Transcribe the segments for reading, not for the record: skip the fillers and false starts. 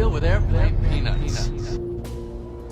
filled with airplane peanuts.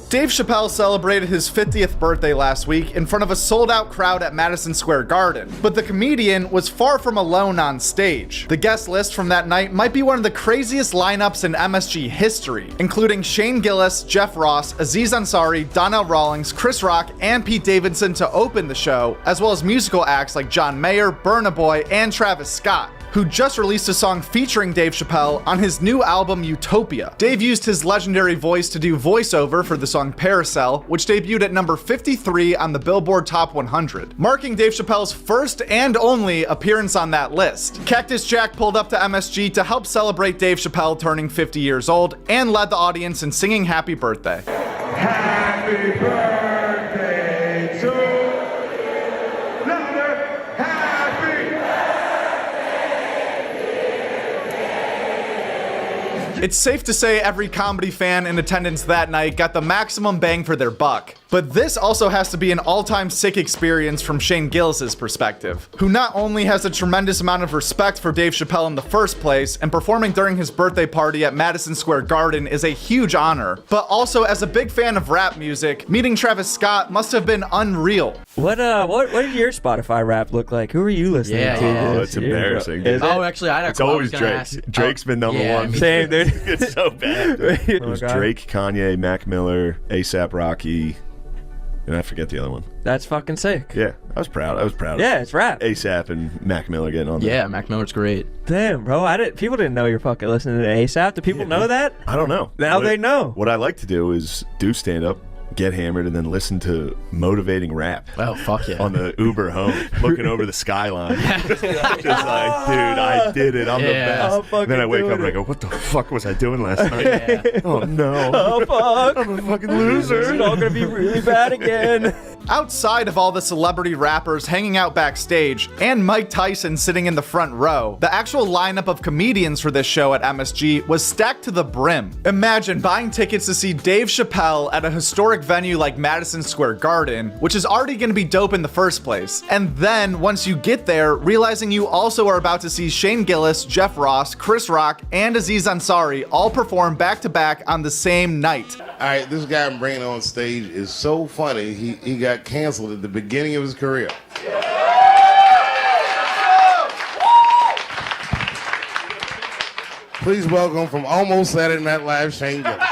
Dave Chappelle celebrated his 50th birthday last week in front of a sold-out crowd at Madison Square Garden, but the comedian was far from alone on stage. The guest list from that night might be one of the craziest lineups in MSG history, including Shane Gillis, Jeff Ross, Aziz Ansari, Donnell Rawlings, Chris Rock, and Pete Davidson to open the show, as well as musical acts like John Mayer, Burna Boy, and Travis Scott, who just released a song featuring Dave Chappelle on his new album Utopia. Dave used his legendary voice to do voiceover for the song Paracel, which debuted at number 53 on the Billboard Top 100, marking Dave Chappelle's first and only appearance on that list. Cactus Jack pulled up to MSG to help celebrate Dave Chappelle turning 50 years old and led the audience in singing Happy Birthday. Happy birthday to you. It's safe to say every comedy fan in attendance that night got the maximum bang for their buck. But this also has to be an all-time sick experience from Shane Gillis's perspective, who not only has a tremendous amount of respect for Dave Chappelle in the first place, and performing during his birthday party at Madison Square Garden is a huge honor, but also as a big fan of rap music, meeting Travis Scott must have been unreal. What did your Spotify rap look like? Who are you listening to? Oh, it's embarrassing. Oh, actually, it's always Drake. Drake's been number one. Same, dude. It's so bad. It was Drake, Kanye, Mac Miller, A$AP Rocky, and I forget the other one. That's fucking sick. Yeah, I was proud. Yeah, it's rap. A$AP and Mac Miller getting on there. Yeah, Mac Miller's great. Damn, bro. People didn't know you're fucking listening to A$AP. Do people know that? I don't know. Now they know. What I like to do is do stand-up, get hammered, and then listen to motivating rap. Oh, fuck yeah. On the Uber home, looking over the skyline. Just like, dude, I did it. I'm the best. And then I wake up and I go, what the fuck was I doing last night? Yeah. Oh, no. Oh, fuck. I'm a fucking loser. It's all gonna be really bad again. Outside of all the celebrity rappers hanging out backstage and Mike Tyson sitting in the front row, the actual lineup of comedians for this show at MSG was stacked to the brim. Imagine buying tickets to see Dave Chappelle at a historic venue like Madison Square Garden, which is already going to be dope in the first place, and then once you get there, realizing you also are about to see Shane Gillis, Jeff Ross, Chris Rock, and Aziz Ansari all perform back to back on the same night. All right, this guy I'm bringing on stage is so funny, he got canceled at the beginning of his career. Please welcome from almost Saturday Night Live, Shane Gillis.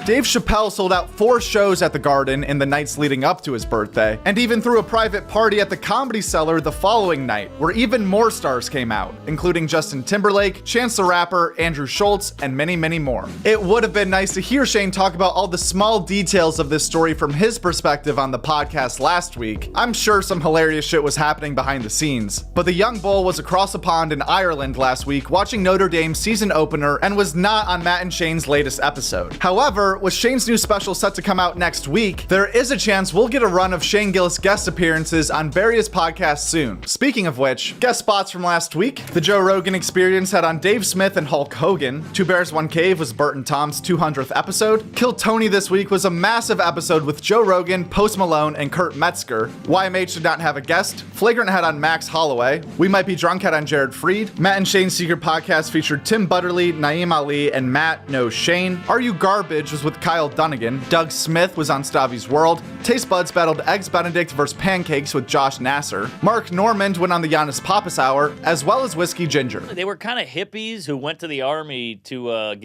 Dave Chappelle sold out 4 shows at the Garden in the nights leading up to his birthday, and even threw a private party at the Comedy Cellar the following night, where even more stars came out, including Justin Timberlake, Chance the Rapper, Andrew Schultz, and many, many more. It would have been nice to hear Shane talk about all the small details of this story from his perspective on the podcast last week. I'm sure some hilarious shit was happening behind the scenes, but the young bull was across the pond in Ireland last week watching Notre Dame's season opener and was not on Matt and Shane's latest episode. However, with Shane's new special set to come out next week, there is a chance we'll get a run of Shane Gillis guest appearances on various podcasts soon. Speaking of which, guest spots from last week: The Joe Rogan Experience had on Dave Smith and Hulk Hogan. Two Bears, One Cave was Bert and Tom's 200th episode. Kill Tony this week was a massive episode with Joe Rogan, Post Malone, and Kurt Metzger. YMH did not have a guest. Flagrant had on Max Holloway. We Might Be Drunk had on Jared Freed. Matt and Shane's Secret Podcast featured Tim Butterly, Naeem Ali, and Matt Knows Shane. Are You Garbage was with Kyle Dunnigan. Doug Smith was on Stavi's World. Taste Buds battled Eggs Benedict vs. Pancakes with Josh Nasser. Mark Normand went on the Giannis Pappas Hour, as well as Whiskey Ginger. They were kind of hippies who went to the army to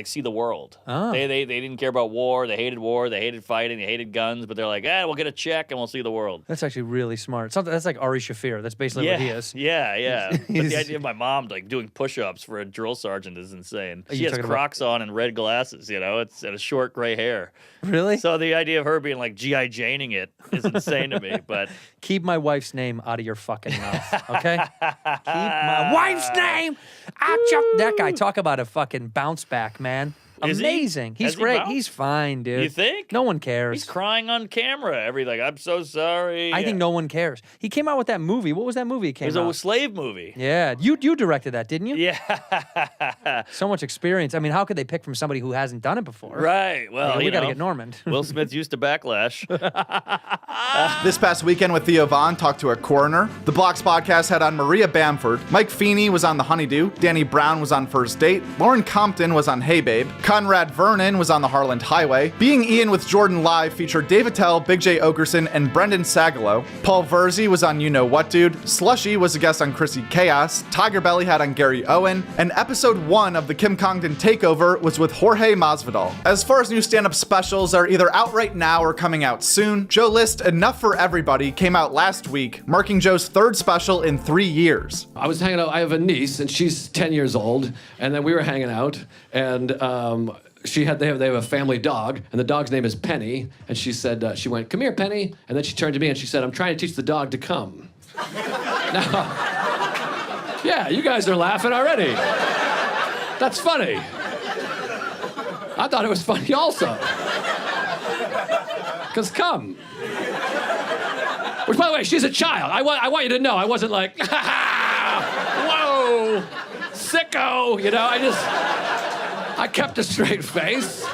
see the world. Oh. They didn't care about war. They hated fighting, they hated guns, but they're like, we'll get a check and we'll see the world. That's actually really smart. That's like Ari Shafir. That's basically what he is. Yeah. But the idea of my mom doing push-ups for a drill sergeant is insane. She has Crocs on and red glasses, it's and a short gray hair. Really? So the idea of her being like G.I. Janing it is insane to me. But keep my wife's name out of your fucking mouth, okay? Keep my wife's name out your... That guy, talk about a fucking bounce back, man. Amazing. He's great. He's fine, dude. You think? No one cares. He's crying on camera. Everything. I'm so sorry. I think no one cares. He came out with that movie. What was that movie? It was a slave movie. Yeah. You directed that, didn't you? Yeah. So much experience. I mean, how could they pick from somebody who hasn't done it before? Right. Well, we got to get Norman. Will Smith used to backlash. This past weekend with Theo Vaughn talked to a coroner. The Blocks podcast had on Maria Bamford. Mike Feeney was on The Honeydew. Danny Brown was on First Date. Lauren Compton was on Hey Babe. Conrad Vernon was on The Harland Highway. Being Ian with Jordan Live featured Dave Attell, Big J Okerson, and Brendan Sagalow. Paul Verzi was on You Know What Dude. Slushy was a guest on Chrissy Chaos. Tiger Belly had on Gary Owen. And episode 1 of the Kim Congdon Takeover was with Jorge Masvidal. As far as new stand-up specials are either out right now or coming out soon, Joe List Enough for Everybody came out last week, marking Joe's 3rd special in 3 years. I was hanging out. I have a niece, and she's 10 years old, and then we were hanging out, and they have a family dog, and the dog's name is Penny, and she said, she went, "Come here, Penny," and then she turned to me and she said, "I'm trying to teach the dog to come." Now, yeah, you guys are laughing already. That's funny. I thought it was funny also. Because come. Which, by the way, she's a child. I want you to know, I wasn't like, whoa, sicko, you know, I kept a straight face.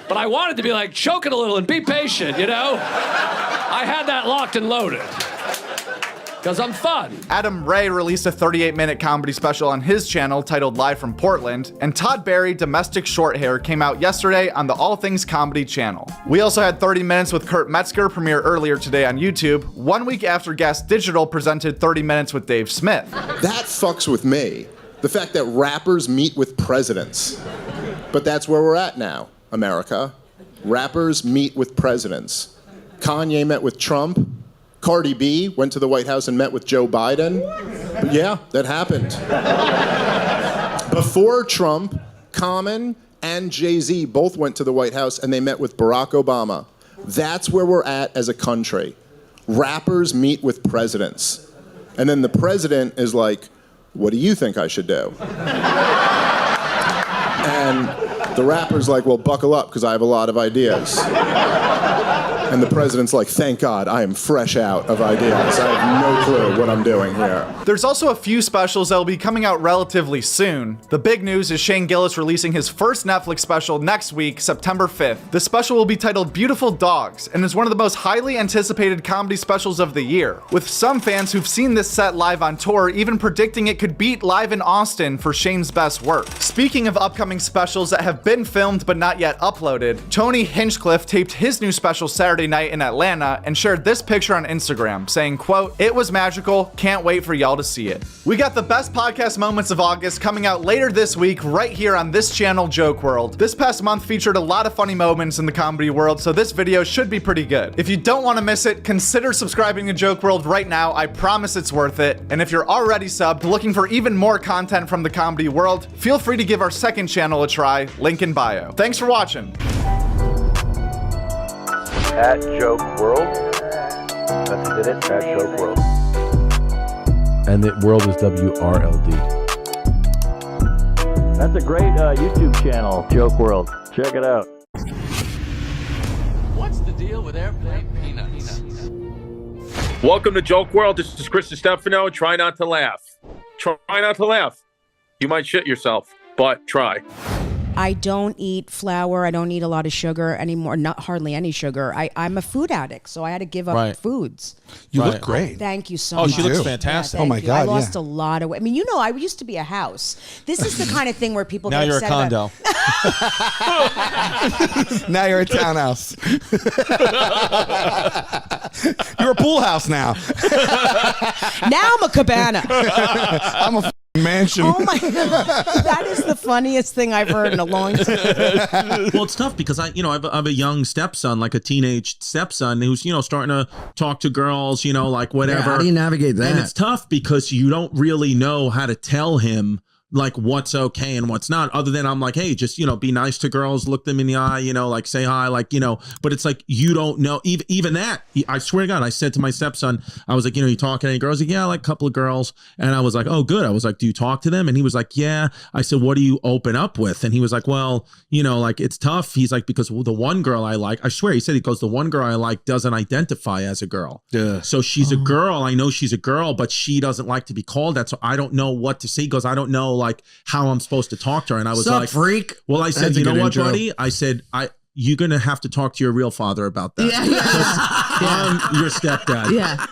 But I wanted to be like, choke it a little and be patient, you know? I had that locked and loaded. Because I'm fun. Adam Ray released a 38-minute comedy special on his channel titled Live from Portland, and Todd Barry, Domestic Shorthair, came out yesterday on the All Things Comedy channel. We also had 30 Minutes with Kurt Metzger premiere earlier today on YouTube, 1 week after Gas Digital presented 30 Minutes with Dave Smith. That fucks with me. The fact that rappers meet with presidents. But that's where we're at now, America. Rappers meet with presidents. Kanye met with Trump. Cardi B went to the White House and met with Joe Biden. But yeah, that happened. Before Trump, Common and Jay-Z both went to the White House and they met with Barack Obama. That's where we're at as a country. Rappers meet with presidents. And then the president is like, "What do you think I should do?" And the rapper's like, "Well, buckle up, because I have a lot of ideas." And the president's like, "Thank God, I am fresh out of ideas. I have no clue what I'm doing here." There's also a few specials that will be coming out relatively soon. The big news is Shane Gillis releasing his first Netflix special next week, September 5th. The special will be titled Beautiful Dogs, and is one of the most highly anticipated comedy specials of the year, with some fans who've seen this set live on tour even predicting it could beat Live in Austin for Shane's best work. Speaking of upcoming specials that have been filmed but not yet uploaded, Tony Hinchcliffe taped his new special Saturday night in Atlanta and shared this picture on Instagram saying, quote, "It was magical, can't wait for y'all to see it." We got the best podcast moments of August coming out later this week right here on this channel, Joke World. This past month featured a lot of funny moments in the comedy world, so this video should be pretty good. If you don't want to miss it, consider subscribing to Joke World right now. I promise it's worth it. And if you're already subbed, looking for even more content from the comedy world, feel free to give our second channel a try, link in bio. Thanks for watching. At Joke World. That's it, at Joke World. And the world is WRLD. That's a great YouTube channel, Joke World. Check it out. What's the deal with airplane peanuts? Welcome to Joke World. This is Chris Stefano. Try not to laugh. Try not to laugh. You might shit yourself, but try. I don't eat flour. I don't eat a lot of sugar anymore. Not hardly any sugar. I'm a food addict, so I had to give up foods. You look great. Thank you so much. Oh, she looks fantastic. Yeah, oh my God, I lost a lot of weight. I mean, you know, I used to be a house. This is the kind of thing where people now get you're upset a condo. Now you're a townhouse. You're a pool house now. Now I'm a cabana. I'm a mansion. Oh my God. That is the funniest thing I've heard in a long time. Well, it's tough because I have a young stepson, like a teenage stepson who's, starting to talk to girls, like whatever. Yeah, how do you navigate that? And it's tough because you don't really know how to tell him like what's okay and what's not, other than I'm like, hey, just, you know, be nice to girls, look them in the eye, you know, like say hi, like, you know, but it's like, you don't know, even that, I swear to God, I said to my stepson, I was like, you know, you talking to any girls? Like, yeah, like a couple of girls. And I was like, oh, good. I was like, do you talk to them? And he was like, yeah. I said, what do you open up with? And he was like, well, you know, like it's tough. He's like, because the one girl I like, I swear, he said, he goes, the one girl I like doesn't identify as a girl. Yeah. So she's a girl. I know she's a girl, but she doesn't like to be called that. So I don't know what to say. He goes, I don't know like how I'm supposed to talk to her. And I was like, freak. Well, I said, you know what, buddy? I said, you're going to have to talk to your real father about that. I'm your stepdad. Yeah.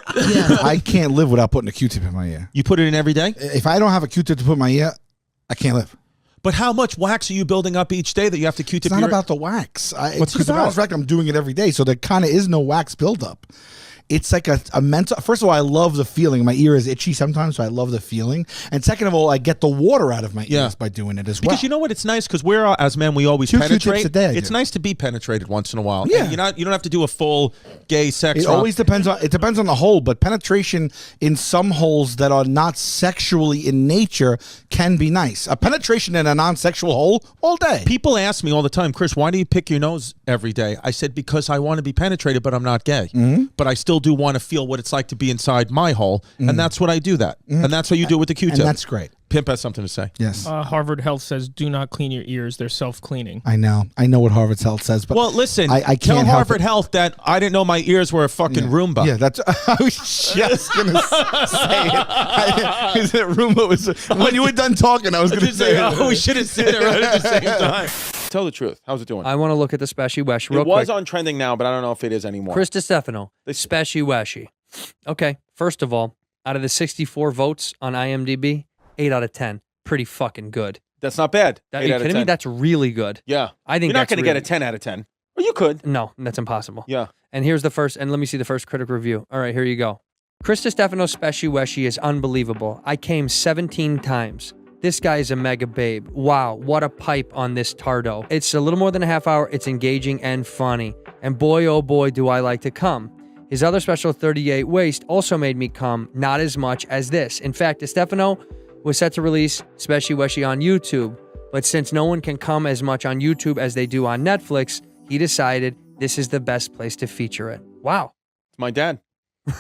I can't live without putting a Q-tip in my ear. You put it in every day? If I don't have a Q-tip to put in my ear, I can't live. But how much wax are you building up each day that you have to Q-tip? It's not about the wax. What's it about? Like I'm doing it every day, so there kind of is no wax buildup. It's like a mental. First of all, I love the feeling. My ear is itchy sometimes, so I love the feeling. And second of all, I get the water out of my ears by doing it as well. Because you know what? It's nice because we're as men, we always penetrate. Q-tips a day, it's nice to be penetrated once in a while. Yeah, and you don't have to do a full gay sex. It always depends on the hole, but penetration in some holes that are not sexually in nature can be nice. A penetration in a non-sexual hole all day. People ask me all the time, Chris, why do you pick your nose every day? I said because I want to be penetrated, but I'm not gay. But I still do want to feel what it's like to be inside my hole, and that's what I do that. And that's how you do it with the Q-tip. And that's great. Pimp has something to say. Yes. Harvard Health says do not clean your ears. They're self-cleaning. I know what Harvard Health says, but well, listen, I can't tell help Harvard it. Health that I didn't know my ears were a fucking Roomba. Yeah, that's. I was just gonna say it. Roomba was when you were done talking. I was gonna say, oh, we should have said it right at the same time. Tell the truth. How's it doing? I want to look at the Speshy Wesh real quick. It was on trending now, but I don't know if it is anymore. Chris DiStefano, the Speshy Weshy. Okay, first of all, out of the 64 votes on IMDb, 8 out of 10. Pretty fucking good. That's not bad. Are you kidding me? That's really good. Yeah. I think you're not going to get a 10 out of 10. Well, you could. No, that's impossible. Yeah. And here's the first, and let me see the first critic review. All right, here you go. Chris DiStefano's Speshy Weshy is unbelievable. I came 17 times. This guy is a mega babe. Wow, what a pipe on this tardo. It's a little more than a half hour. It's engaging and funny. And boy, oh boy, do I like to come. His other special, 38 Waist, also made me come, not as much as this. In fact, DiStefano was set to release Speshy Weshy on YouTube, but since no one can come as much on YouTube as they do on Netflix, he decided this is the best place to feature it. Wow. It's my dad. Is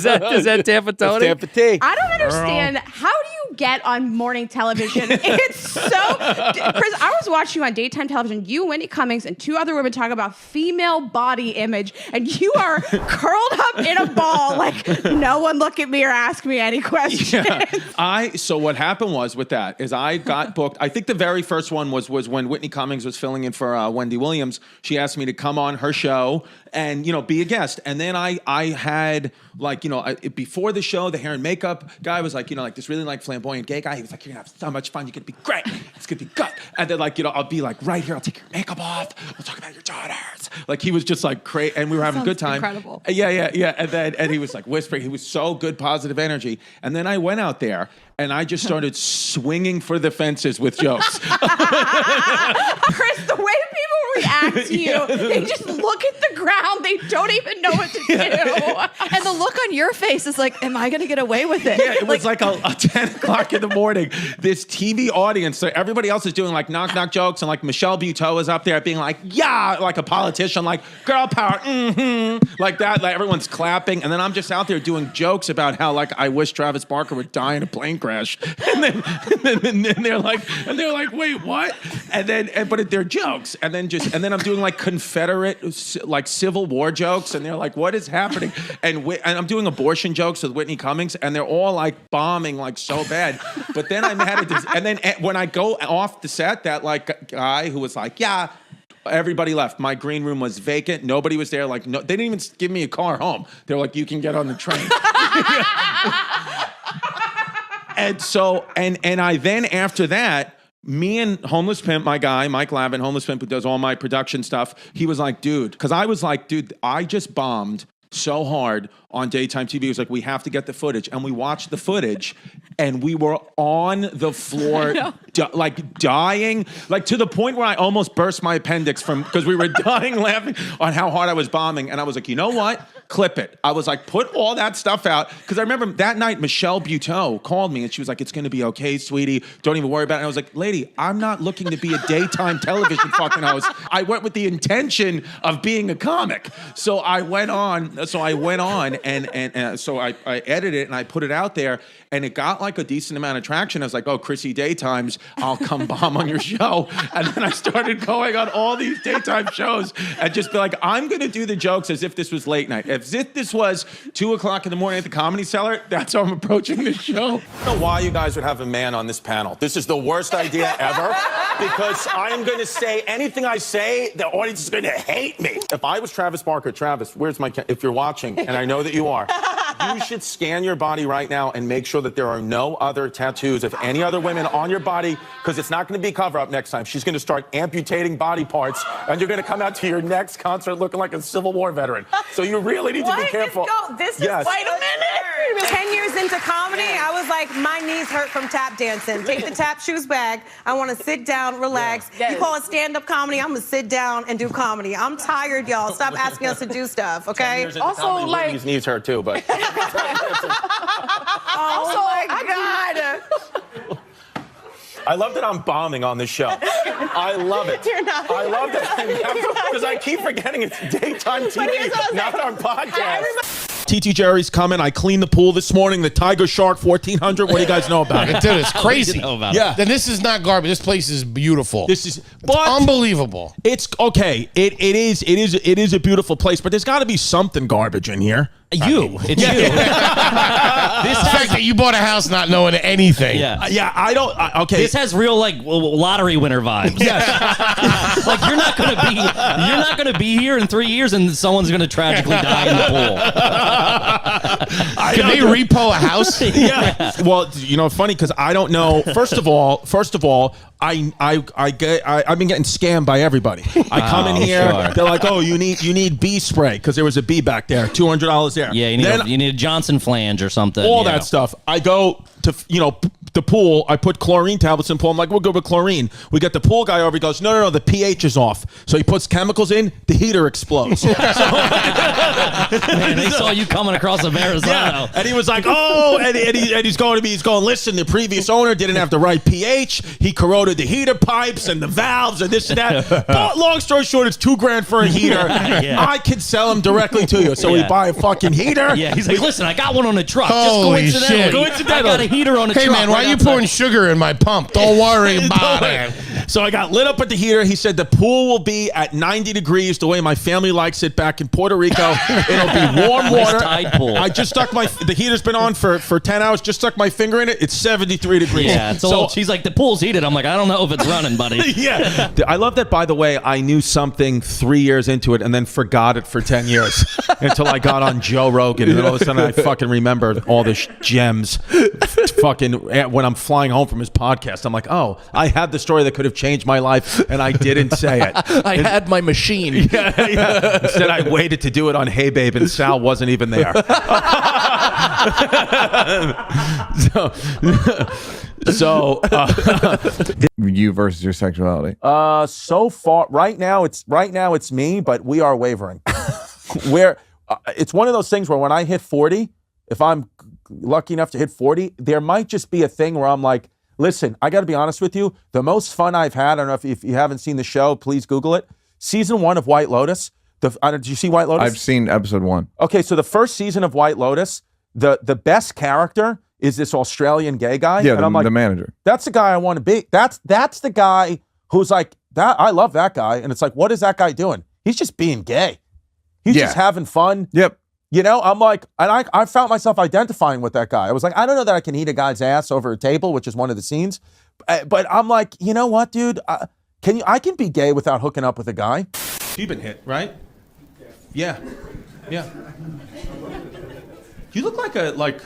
that Tampa Tony? Tampa T. I don't understand. How do you get on morning television? It's so... Chris, I was watching you on daytime television. You, Wendy Cummings, and 2 other women talk about female body image, and you are curled up in a ball like, no one look at me or ask me any questions. Yeah. So what happened was with that is I got booked. I think the very first one was when Whitney Cummings was filling in for Wendy Williams. She asked me to come on her show and, you know, be a guest. And then I had, like, you know, before the show, the hair and makeup guy was like, you know, like this really like flamboyant gay guy. He was like, you're gonna have so much fun. You're gonna be great. It's gonna be good. And then, like, you know, I'll be like right here. I'll take your makeup off. We'll talk about your daughters. Like, he was just like great. And we were having a good time. Incredible. Yeah. And he was like whispering. He was so good, positive energy. And then I went out there and I just started swinging for the fences with jokes. Chris, the way people react to you, they just look at the ground. They don't even know what to do. And the look on your face is like, am I going to get away with it? Yeah, it was like a 10 o'clock in the morning. This TV audience, so everybody else is doing like knock jokes, and like Michelle Buteau is up there being like, yeah, like a politician, like girl power, like that. Like everyone's clapping. And then I'm just out there doing jokes about how like I wish Travis Barker would die in a plane crash. And then they're like, wait, what? But they're jokes. And then I'm doing like Confederate, like Civil War jokes. And they're like, what is happening? And I'm doing abortion jokes with Whitney Cummings, and they're all like bombing like so bad. But then I'm mad at this. And then when I go off the set, that like guy who was like, yeah, everybody left. My green room was vacant. Nobody was there. Like, no, they didn't even give me a car home. They were like, you can get on the train. And so, and I then after that, me and Homeless Pimp, my guy, Mike Lavin, Homeless Pimp, who does all my production stuff, he was like, dude, because I was like, dude, I just bombed so hard on daytime TV. He was like, we have to get the footage. And we watched the footage, and we were on the floor, like dying, like to the point where I almost burst my appendix because we were dying laughing on how hard I was bombing. And I was like, you know what? clip it. I was like, put all that stuff out. Because I remember that night, Michelle Buteau called me and she was like, it's going to be okay, sweetie. Don't even worry about it. And I was like, lady, I'm not looking to be a daytime television fucking host. I went with the intention of being a comic. So I went on and so I edited it and I put it out there and it got like a decent amount of traction. I was like, oh, Chrissy Daytimes, I'll come bomb on your show. And then I started going on all these daytime shows and just be like, I'm going to do the jokes as if this was late night. As if this was 2 o'clock in the morning at the Comedy Cellar, that's how I'm approaching this show. I don't know why you guys would have a man on this panel. This is the worst idea ever because I am going to say anything I say, the audience is going to hate me. If I was Travis Barker, Travis, where's my, if you're watching, and I know that you are, you should scan your body right now and make sure that there are no other tattoos of any other women on your body because it's not going to be cover-up next time. She's going to start amputating body parts and you're going to come out to your next concert looking like a Civil War veteran. So you really need to be careful. This is, Yes. wait a minute. 10 years into comedy, I was like, my knees hurt from tap dancing. Take the tap shoes back. I want to sit down, relax. You call it stand-up comedy, I'm going to sit down and do comedy. I'm tired, y'all. Stop asking us to do stuff, okay? Also, like... His knees hurt too, but... Oh, my God. I love that I'm bombing on this show. I love it. You're not. I love that because I keep forgetting it's daytime TV, not our podcast. TT Jerry's coming. I cleaned the pool this morning. The Tiger Shark 1400. What do you guys know about it? Dude, it's crazy. Yeah. Then this is not garbage. This place is beautiful. It's unbelievable. It's okay. It is a beautiful place, but there's got to be something garbage in here. It's you. This fact that you bought a house not knowing anything. Yeah. I don't. Okay. This has real like lottery winner vibes. Yes. Like you're not gonna be here in 3 years and someone's gonna tragically die in the pool. Can they repo a house? Yeah. Well, you know, funny because I don't know. First of all, I've been getting scammed by everybody. I come in here, sure. They're like, oh, you need bee spray because there was a bee back there, $200 there. Yeah, you need a Johnson flange or something. All that stuff. I go to the pool. I put chlorine tablets in the pool. I'm like, we'll go with chlorine. We get the pool guy over. He goes, no, the pH is off. So he puts chemicals in. The heater explodes. Man, they saw you coming across the Verrazano. Yeah. And he was like, oh, and he's going to me. He's going, listen, the previous owner didn't have the right pH. He corroded the heater pipes and the valves and this and that. But long story short, it's $2,000 for a heater. Yeah. I can sell them directly to you. So we buy a fucking heater. Yeah, he's like, listen, I got one on the truck. Holy Just coincidentally, I got a heater on the truck. Hey, man, why are you pouring sugar in my pump? Don't worry about it. So I got lit up at the heater. He said the pool will be at 90 degrees the way my family likes it back in Puerto Rico. It'll be warm water. Tide pool. I just stuck the heater's been on for 10 hours. Just stuck my finger in it. It's 73 degrees. Yeah, so she's like, the pool's heated. I'm like, I don't know if it's running, buddy. Yeah. I love that, by the way, I knew something 3 years into it and then forgot it for 10 years until I got on Joe Rogan. And then all of a sudden I fucking remembered all the gems. Fucking when I'm flying home from his podcast, I'm like, oh, I had the story that could have changed my life and I didn't say it. I had my machine. Yeah. Instead, I waited to do it on Hey Babe and Sal wasn't even there. So you versus your sexuality. So far, right now it's me, but we are wavering. It's one of those things where when I hit 40, if I'm lucky enough to hit 40, there might just be a thing where I'm like, listen, I got to be honest with you. The most fun I've had, I don't know if you haven't seen the show, please Google it. Season 1 of White Lotus. Did you see White Lotus? I've seen episode 1. Okay, so the first season of White Lotus, the best character is this Australian gay guy. Yeah, and I'm like, the manager. That's the guy I want to be. That's the guy who's like, that. I love that guy. And it's like, what is that guy doing? He's just being gay. He's just having fun. Yep. You know, I'm like, and I found myself identifying with that guy. I was like, I don't know that I can eat a guy's ass over a table, which is one of the scenes. But I'm like, you know what, dude? I can be gay without hooking up with a guy. You've been hit, right? Yeah. You look like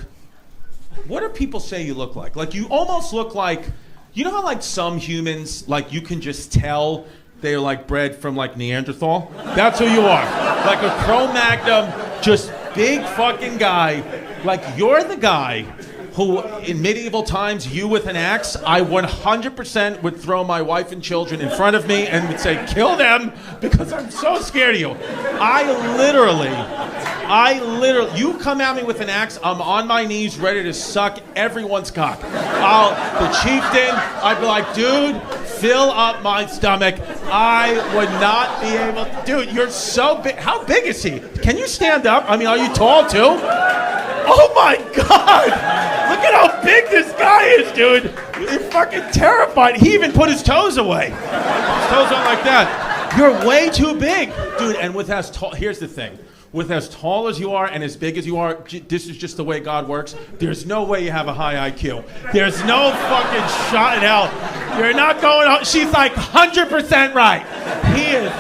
what do people say you look like? Like you almost look like, you know how like some humans, like you can just tell they're like bred from like Neanderthal? That's who you are. Like a Cro-Magnon, just big fucking guy. Like you're the guy who in medieval times, you with an axe, I 100% would throw my wife and children in front of me and would say, kill them, because I'm so scared of you. I literally I literally, you come at me with an axe, I'm on my knees ready to suck everyone's cock. The chieftain, I'd be like, dude, fill up my stomach. I would not be able to. Dude, you're so big. How big is he? Can you stand up? I mean, are you tall too? Oh my God! Look at how big this guy is, dude. You're fucking terrified. He even put his toes away. His toes aren't like that. You're way too big. Dude, and with as tall, here's the thing. With as tall as you are and as big as you are, this is just the way God works. There's no way you have a high IQ. There's no fucking shot in hell. You're not going out. She's like 100% right. He is.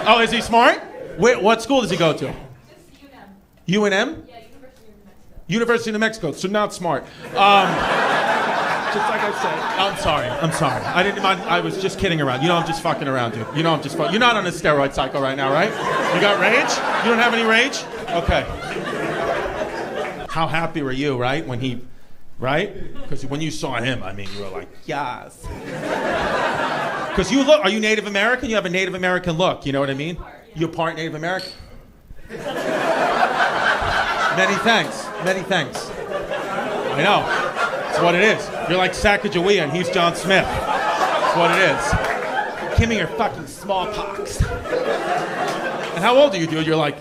Oh, is he smart? Wait, what school does he go to? UNM? Yeah, University of New Mexico. So not smart. Just like I said. I'm sorry. I didn't mind. I was just kidding around. You know I'm just fucking around, dude. You know I'm just fucking. You're not on a steroid cycle right now, right? You got rage? You don't have any rage? Okay. How happy were you, right? When he, right? Because when you saw him, I mean, you were like, yes. Because you look, are you Native American? You have a Native American look, you know what I mean? You're part Native American? Many thanks. I know. That's what it is. You're like Sacagawea and he's John Smith. That's what it is. Give me your fucking smallpox. And how old are you, dude? You're like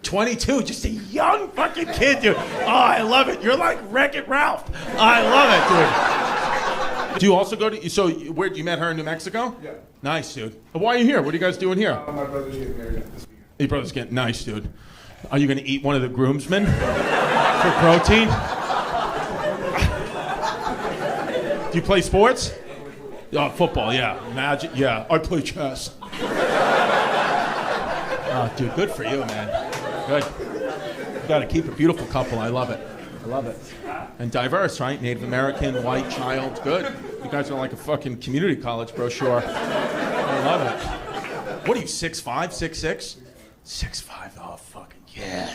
22, just a young fucking kid, dude. Oh, I love it. You're like Wreck-It Ralph. I love it, dude. Do you also go to, so where, you met her in New Mexico? Yeah. Nice, dude. Why are you here? What are you guys doing here? My brother's getting married this weekend. Your brother's getting, nice, dude. Are you going to eat one of the groomsmen for protein? Do you play sports? Oh, football, yeah. Magic, yeah. I play chess. Oh, dude, good for you, man. Good. You got to keep a beautiful couple. I love it. And diverse, right? Native American, white child. Good. You guys are like a fucking community college brochure. I love it. What are you, 6'5", 6'6"? 6'5", oh, fucking yeah.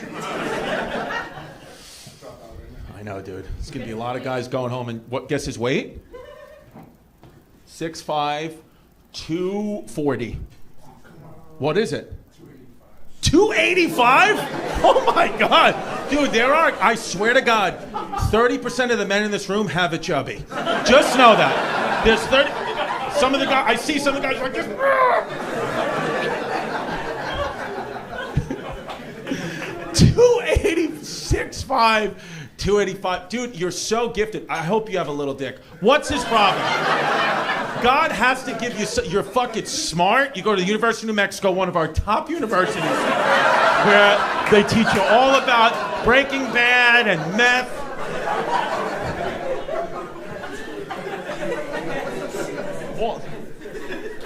I know, dude. There's going to be a lot of guys going home and, what, guess his weight? 6'5", 240. What is it? 285? Oh my God. Dude, there are, I swear to God, 30% of the men in this room have it chubby. Just know that. There's 30, some of the guys, I see some of the guys like this. 286.5, 285. Dude, you're so gifted. I hope you have a little dick. What's his problem? God has to give you, you're fucking smart. You go to the University of New Mexico, one of our top universities, where they teach you all about Breaking Bad and meth. Well,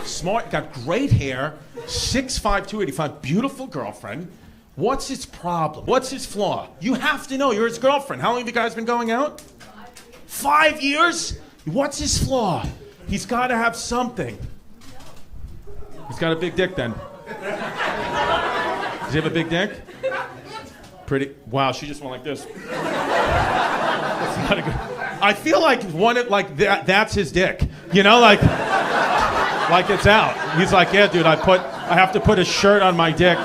smart, got great hair, 6'5", 285, beautiful girlfriend. What's his problem? What's his flaw? You have to know. You're his girlfriend. How long have you guys been going out? 5 years? What's his flaw? He's got to have something. He's got a big dick then. Does he have a big dick? Pretty. Wow, she just went like this. That's not a good. I feel like that's his dick. You know, like it's out. He's like, yeah, dude, I have to put a shirt on my dick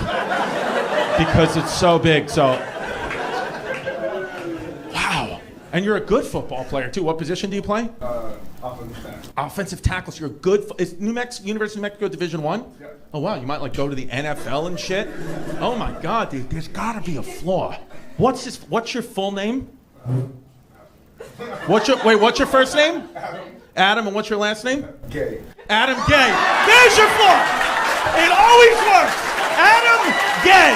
because it's so big. So, wow. And you're a good football player too. What position do you play? Offensive tackle. Offensive tackle. So you're a good. Is University of New Mexico Division I? Yep. Oh wow, you might like go to the NFL and shit. Oh my God, dude, there's gotta be a flaw. What's your full name? What's your first name? Adam, and what's your last name? Gay. Adam Gay. There's your flaw. It always works. Adam Gay.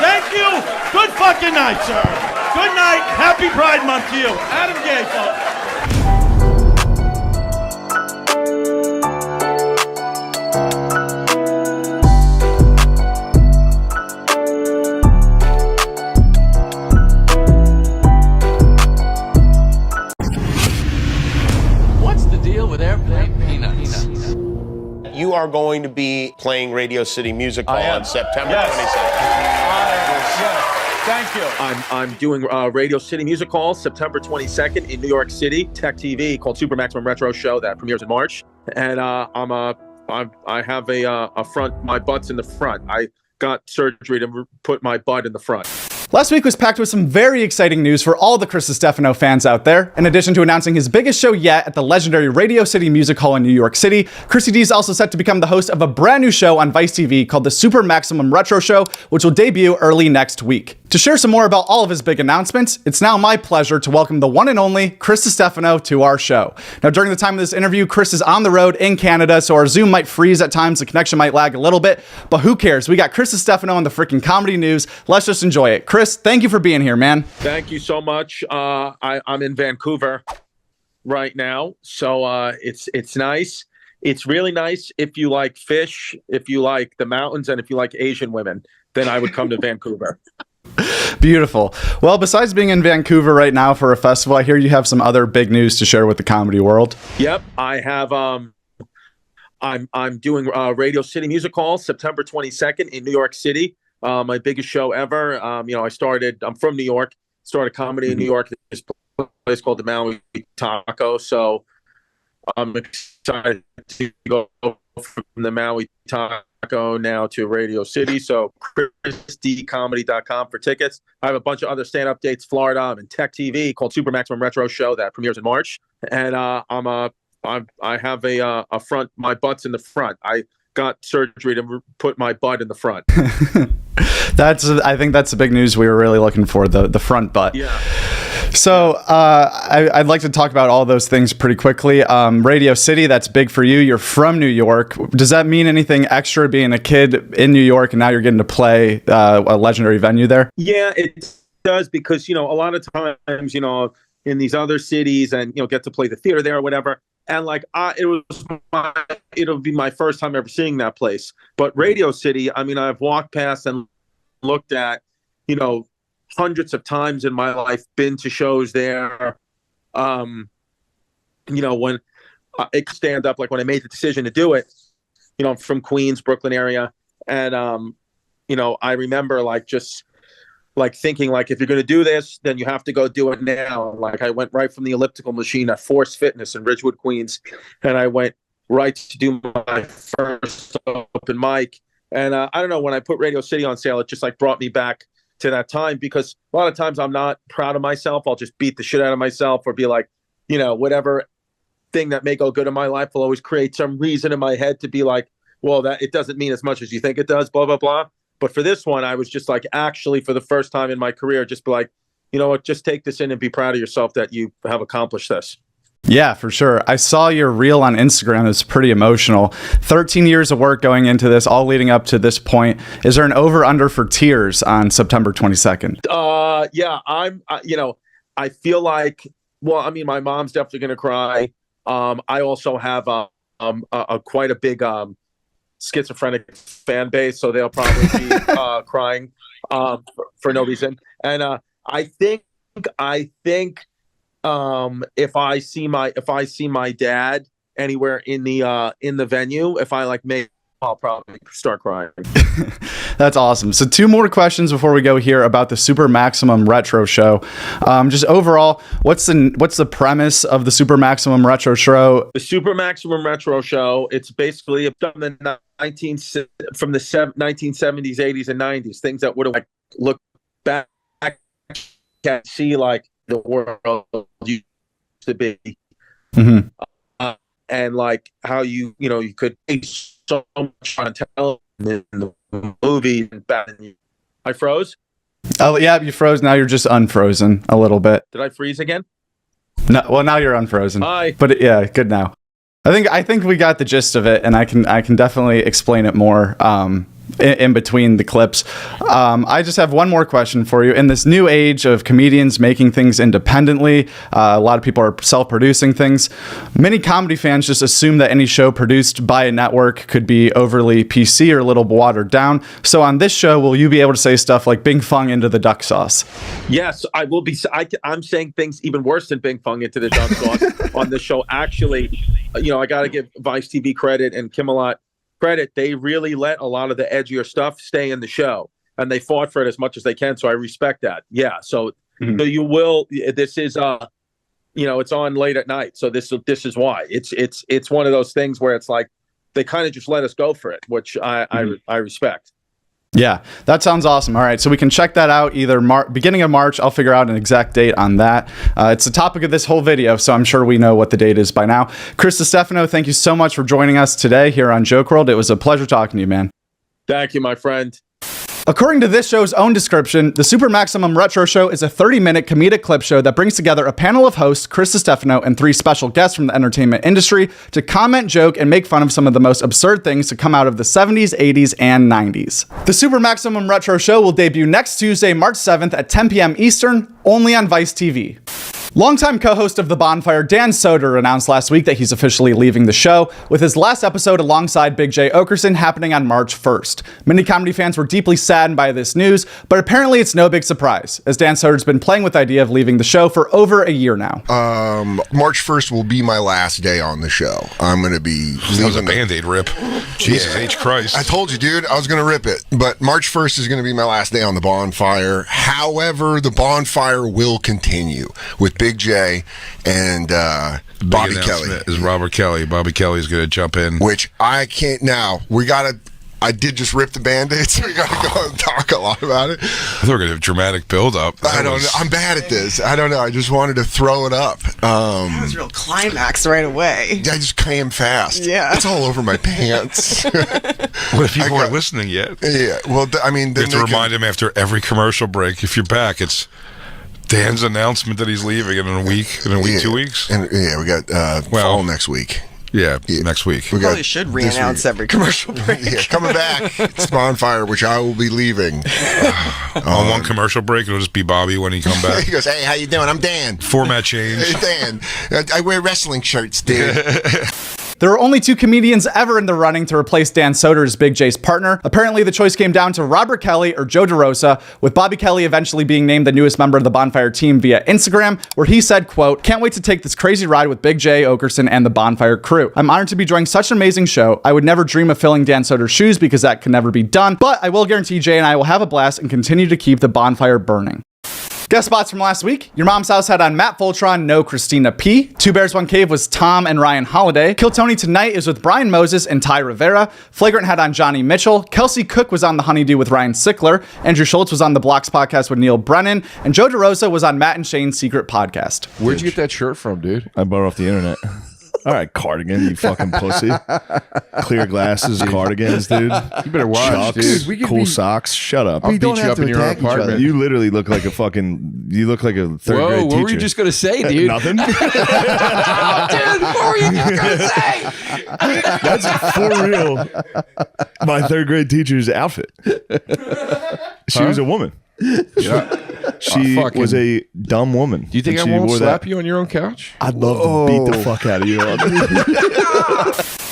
Thank you. Good fucking night, sir. Good night. Happy Pride Month to you. Adam Gay, folks. With airplane peanuts. You are going to be playing Radio City Music Hall on September 22nd. Thank you. I'm doing Radio City Music Hall September 22nd in New York City. Tech TV called Super Maximum Retro Show that premieres in March. And I have a front. My butt's in the front. got surgery to put my butt in the front. Last week was packed with some very exciting news for all the Chris Stefano fans out there. In addition to announcing his biggest show yet at the legendary Radio City Music Hall in New York City, Chrissy D is also set to become the host of a brand new show on Vice TV called the Super Maximum Retro Show, which will debut early next week. To share some more about all of his big announcements, it's now my pleasure to welcome the one and only Chris Stefano to our show. Now, during the time of this interview, Chris is on the road in Canada, so our Zoom might freeze at times, the connection might lag a little bit, but who cares? We got Chris Stefano on the freaking comedy news. Let's just enjoy it. Chris, thank you for being here, man. Thank you so much. I'm in Vancouver right now, so it's nice. It's really nice if you like fish, if you like the mountains, and if you like Asian women, then I would come to Vancouver. Beautiful. Well, besides being in Vancouver right now for a festival, I hear you have some other big news to share with the comedy world. Yep, I have. I'm doing Radio City Music Hall September 22nd in New York City. My biggest show ever. I'm from New York. Started comedy in New York. There's a place called the Maui Taco. So I'm excited to go from the Maui Taco now to Radio City. So chrisdcomedy.com for tickets. I have a bunch of other stand-up dates. Florida. I'm in Tech TV called Super Maximum Retro Show that premieres in March. And I have a front. My butt's in the front. I got surgery to put my butt in the front. I think that's the big news we were really looking for, the front butt. Yeah. So I'd like to talk about all those things pretty quickly. Radio City, that's big for you. You're from New York. Does that mean anything extra being a kid in New York and now you're getting to play a legendary venue there? Yeah, it does, because, a lot of times, in these other cities and, get to play the theater there or whatever. And it'll be my first time ever seeing that place. But Radio City, I've walked past and looked at, hundreds of times in my life, been to shows there. When it stand up, like when I made the decision to do it, I'm from Queens, Brooklyn area. And, I remember thinking, if you're going to do this, then you have to go do it now. Like, I went right from the elliptical machine at Force Fitness in Ridgewood, Queens, and I went right to do my first open mic. And I don't know, when I put Radio City on sale, it just brought me back to that time, because a lot of times I'm not proud of myself. I'll just beat the shit out of myself or be like, whatever thing that may go good in my life will always create some reason in my head to be like, well, that it doesn't mean as much as you think it does, blah, blah, blah. But for this one, I was just actually, for the first time in my career, just be like, you know what, just take this in and be proud of yourself that you have accomplished this. Yeah, for sure. I saw your reel on Instagram. It's pretty emotional. 13 years of work going into this, all leading up to this point. Is there an over-under for tears on September 22nd? Yeah, I feel like, my mom's definitely going to cry. I also have a quite a big schizophrenic fan base, so they'll probably be crying for no reason. And I think if I see my dad anywhere in the venue, if I I'll probably start crying. That's awesome. So 2 more questions before we go here about the Super Maximum Retro Show. Just overall, what's the premise of the Super Maximum Retro Show? The Super Maximum Retro Show, it's basically from the 1970s, 80s, and 90s, things that would have looked back and see the world used to be. Mm-hmm. And how you could so much on television, in the movie, and I froze. Oh yeah, you froze. Now you're just unfrozen a little bit. Did I freeze again? No. Well, now you're unfrozen. Hi. But yeah, good now. I think we got the gist of it, and I can definitely explain it more in between the clips. I just have one more question for you. In this new age of comedians making things independently, a lot of people are self-producing things. Many comedy fans just assume that any show produced by a network could be overly PC or a little watered down. So on this show, will you be able to say stuff like Bing Fong into the duck sauce? Yes, I will be. I'm saying things even worse than Bing Fong into the duck sauce on this show. Actually, I got to give Vice TV credit and Kimmel credit. They really let a lot of the edgier stuff stay in the show, and they fought for it as much as they can. So I respect that. Yeah. So, so you will. This is it's on late at night. So this is why it's one of those things where it's they kind of just let us go for it, which I respect. Yeah, that sounds awesome. All right, so we can check that out either beginning of March. I'll figure out an exact date on that. It's the topic of this whole video, so I'm sure we know what the date is by now. Chris Stefano, thank you so much for joining us today here on Joke WRLD. It was a pleasure talking to you, man. Thank you, my friend. According to this show's own description, the Super Maximum Retro Show is a 30-minute comedic clip show that brings together a panel of hosts, Chris Stefano, and 3 special guests from the entertainment industry to comment, joke, and make fun of some of the most absurd things to come out of the 70s, 80s, and 90s. The Super Maximum Retro Show will debut next Tuesday, March 7th at 10 p.m. Eastern, only on Vice TV. Longtime co-host of The Bonfire, Dan Soder, announced last week that he's officially leaving the show, with his last episode alongside Big J. Okerson happening on March 1st. Many comedy fans were deeply saddened by this news, but apparently it's no big surprise, as Dan Soder's been playing with the idea of leaving the show for over a year now. March 1st will be my last day on the show. I'm going to be leaving. That was a Band-Aid rip. Jesus H. Christ. I told you, dude, I was going to rip it. But March 1st is going to be my last day on The Bonfire. However, The Bonfire will continue with Big J and Bobby Kelly. Is Robert Kelly. Bobby Kelly's going to jump in. Which I can't now. I did just rip the Band-Aid, so we got to go and talk a lot about it. I thought we were going to have dramatic build-up. I don't know. I'm bad at this. I don't know. I just wanted to throw it up. That was real climax right away. I just came fast. Yeah. It's all over my pants. What if people weren't listening yet? Yeah. Well, I mean... You have to remind him after every commercial break. If you're back, it's Dan's announcement that he's leaving in a week, 2 weeks. And we got fall next week. Yeah, next week. We probably should re-announce every commercial break. Yeah, coming back. It's Bonfire, which I will be leaving. On one commercial break, it'll just be Bobby when he come back. He goes, "Hey, how you doing? I'm Dan." Format change. Hey, Dan. I wear wrestling shirts, dude. There are only 2 comedians ever in the running to replace Dan Soder as Big J's partner. Apparently, the choice came down to Robert Kelly or Joe DeRosa, with Bobby Kelly eventually being named the newest member of the Bonfire team via Instagram, where he said, quote, "Can't wait to take this crazy ride with Big J, Okerson, and the Bonfire crew. I'm honored to be joining such an amazing show. I would never dream of filling Dan Soder's shoes because that can never be done, but I will guarantee Jay and I will have a blast and continue to keep the Bonfire burning." Guest spots from last week. Your Mom's House had on Matt Fultron, no Christina P. Two Bears, One Cave was Tom and Ryan Holiday. Kill Tony Tonight is with Brian Moses and Ty Rivera. Flagrant had on Johnny Mitchell. Kelsey Cook was on The Honeydew with Ryan Sickler. Andrew Schultz was on The Blocks Podcast with Neil Brennan. And Joe DeRosa was on Matt and Shane's Secret Podcast. Where'd you get that shirt from, dude? I bought it off the internet. All right, cardigan, you fucking pussy. Clear glasses, cardigans, dude. You better watch, dude. Cool socks. Shut up. I'll beat you up in your own apartment. You literally look like a fucking. You look like a third grade teacher. What were you just gonna say, dude? Nothing. Dude, what were you just gonna say? That's for real. My third grade teacher's outfit. She was a woman. Yeah. She was a dumb woman. Do you think I won't slap you on your own couch? I'd love to beat the fuck out of you.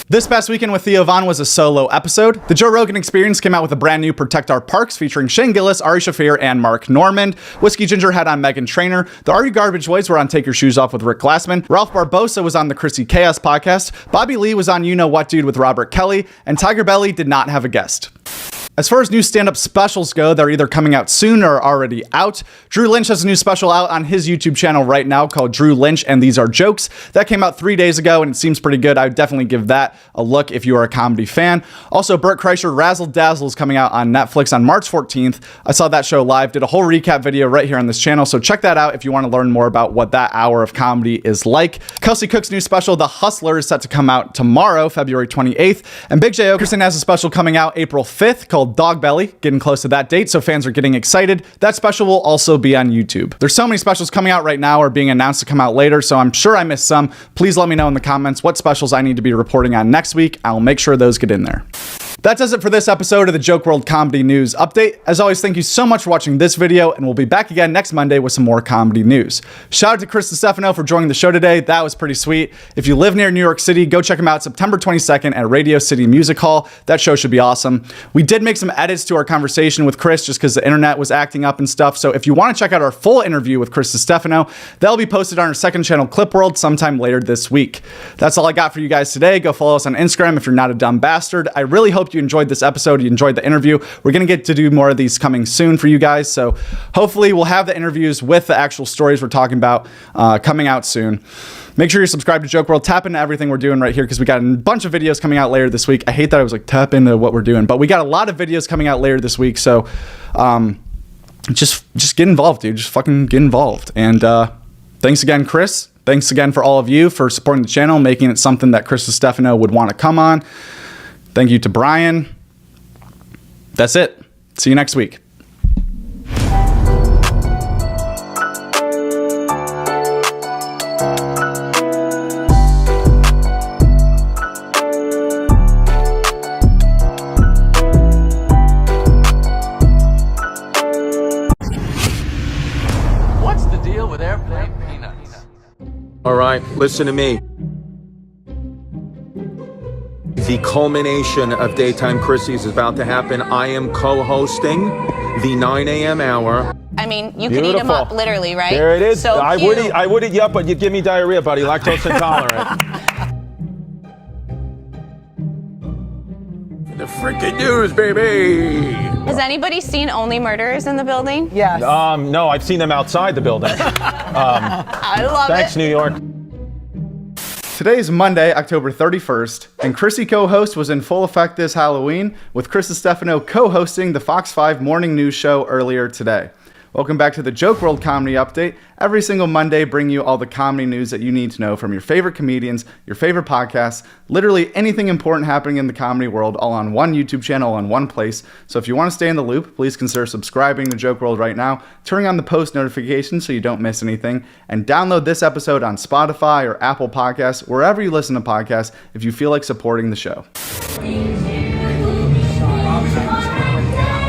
This past weekend with Theo Von was a solo episode. The Joe Rogan Experience came out with a brand new Protect Our Parks featuring Shane Gillis, Ari Shaffir, and Mark Normand. Whiskey Ginger had on Megan Trainor. The Are You Garbage Boys were on Take Your Shoes Off with Rick Glassman. Ralph Barbosa was on the Chrissy Chaos podcast. Bobby Lee was on You Know What Dude with Robert Kelly. And Tiger Belly did not have a guest. As far as new stand-up specials go, they're either coming out soon or already out. Drew Lynch has a new special out on his YouTube channel right now called Drew Lynch and These Are Jokes. That came out 3 days ago and it seems pretty good. I would definitely give that a look if you are a comedy fan. Also, Burt Kreischer Razzle Dazzle is coming out on Netflix on March 14th. I saw that show live, did a whole recap video right here on this channel, so check that out if you want to learn more about what that hour of comedy is like. Kelsey Cook's new special, The Hustler, is set to come out tomorrow, February 28th. And Big J. Okerson has a special coming out April 5th called Dog Belly, getting close to that date, so fans are getting excited. That special will also be on YouTube. There's so many specials coming out right now or being announced to come out later, so I'm sure I missed some. Please let me know in the comments what specials I need to be reporting on next week. I'll make sure those get in there. That does it for this episode of the Joke WRLD Comedy News Update. As always, thank you so much for watching this video, and we'll be back again next Monday with some more comedy news. Shout out to Chris Stefano for joining the show today. That was pretty sweet. If you live near New York City, go check him out September 22nd at Radio City Music Hall. That show should be awesome. We did make some edits to our conversation with Chris just because the internet was acting up and stuff, so if you want to check out our full interview with Chris Stefano, that'll be posted on our second channel, Clip World, sometime later this week. That's all I got for you guys today. Go follow us on Instagram if you're not a dumb bastard. I really hope you enjoyed this episode, you enjoyed the interview. We're going to get to do more of these coming soon for you guys. So hopefully we'll have the interviews with the actual stories we're talking about coming out soon. Make sure you're subscribed to Joke WRLD. Tap into everything we're doing right here because we got a bunch of videos coming out later this week. I hate that I was like, tap into what we're doing, but we got a lot of videos coming out later this week. So just get involved, dude. Just fucking get involved. And thanks again, Chris. Thanks again for all of you for supporting the channel, making it something that Chris Stefano would want to come on. Thank you to Brian. That's it. See you next week. What's the deal with airplane peanuts? All right, listen to me. The culmination of Daytime Chrissy's is about to happen. I am co-hosting the 9 a.m. hour. I mean, you could eat them up, literally, right? There it is. So I would eat you up, but you'd give me diarrhea, buddy. Lactose intolerant. The freaking news, baby. Has anybody seen Only Murderers in the building? Yes. No, I've seen them outside the building. I love Thanks, it. New York. Today is Monday, October 31st, and Chrissy co-host was in full effect this Halloween, with Chris Stefano co-hosting the Fox 5 morning news show earlier today. Welcome back to the Joke WRLD Comedy Update. Every single Monday, bring you all the comedy news that you need to know from your favorite comedians, your favorite podcasts, literally anything important happening in the comedy world, all on one YouTube channel, on one place. So if you want to stay in the loop, please consider subscribing to Joke WRLD right now, turning on the post notifications so you don't miss anything, and download this episode on Spotify or Apple Podcasts, wherever you listen to podcasts, if you feel like supporting the show.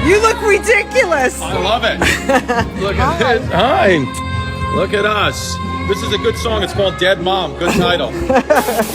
You look ridiculous. I love it. Look at this. Hi. Look at us. This is a good song. It's called Dead Mom. Good title.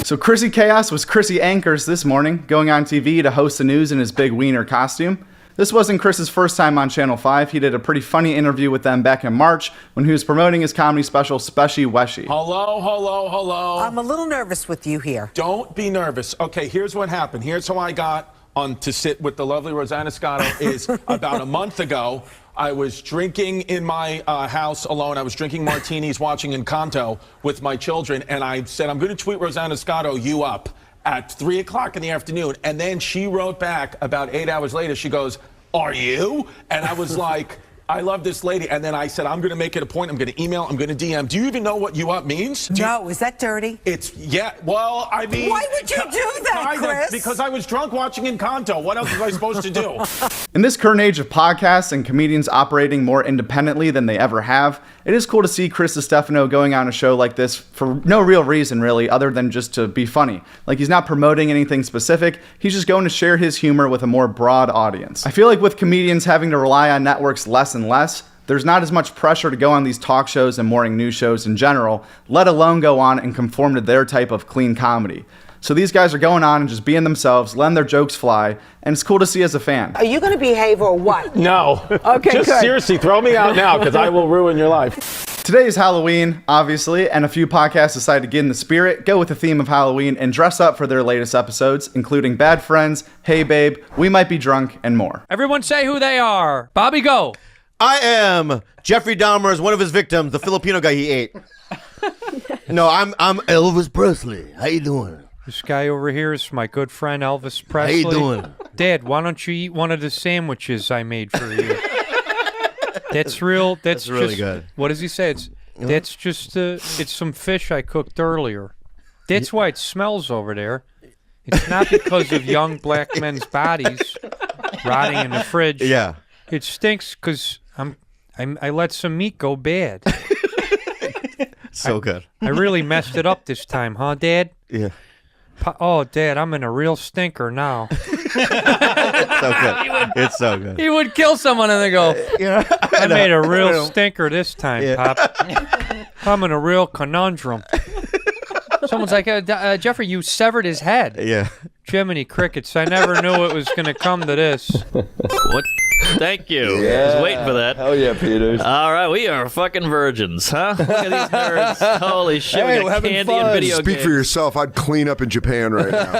So Chrissy Chaos was Chrissy Anchors this morning, going on TV to host the news in his big wiener costume. This wasn't Chris's first time on Channel 5. He did a pretty funny interview with them back in March when he was promoting his comedy special, Speshy Weshy. Hello. I'm a little nervous with you here. Don't be nervous. Okay, here's what happened. Here's how I got on to sit with the lovely Rosanna Scotto is about a month ago. I was drinking in my house alone. I was drinking martinis, watching Encanto with my children, and I said, I'm going to tweet Rosanna Scotto you up at 3 o'clock in the afternoon. And then she wrote back about 8 hours later. She goes, are you? And I was like, I love this lady. And then I said, I'm going to make it a point. I'm going to email. I'm going to DM. Do you even know what you up means? No, is that dirty? Well, I mean. Why would you do that, Chris? Because I was drunk watching Encanto. What else was I supposed to do? In this current age of podcasts and comedians operating more independently than they ever have, it is cool to see Chris Stefano going on a show like this for no real reason, really, other than just to be funny. Like, he's not promoting anything specific. He's just going to share his humor with a more broad audience. I feel like with comedians having to rely on networks less and less, there's not as much pressure to go on these talk shows and morning news shows in general, let alone go on and conform to their type of clean comedy. So these guys are going on and just being themselves, letting their jokes fly, and it's cool to see as a fan. Are you going to behave or what? No. Okay, just good. Seriously, throw me out now because I will ruin your life. Today is Halloween, obviously, and a few podcasts decided to get in the spirit, go with the theme of Halloween, and dress up for their latest episodes, including Bad Friends, Hey Babe, We Might Be Drunk, and more. Everyone say who they are. Bobby, go. I am Jeffrey Dahmer as one of his victims, the Filipino guy he ate. No, I'm Elvis Presley. How you doing? This guy over here is my good friend Elvis Presley. How you doing? Dad, why don't you eat one of the sandwiches I made for you? That's real. That's really just, good. What does he say? That's just it's some fish I cooked earlier. That's why it smells over there. It's not because of young black men's bodies rotting in the fridge. Yeah. It stinks because I let some meat go bad. So good. I really messed it up this time, huh, Dad? Yeah. Oh, Dad, I'm in a real stinker now. It's so good. It's so good. He would kill someone and they go, I made a real stinker this time, Yeah. Pop. I'm in a real conundrum. Someone's like, Jeffrey, you severed his head. Yeah. Jiminy crickets. I never knew it was going to come to this. What Thank you. Yeah. I was waiting for that. Hell yeah, Peters. All right, we are fucking virgins, huh? Look at these nerds. Holy shit, Hey, we we're got having candy fun. and video Speak games. for yourself. I'd clean up in Japan right now.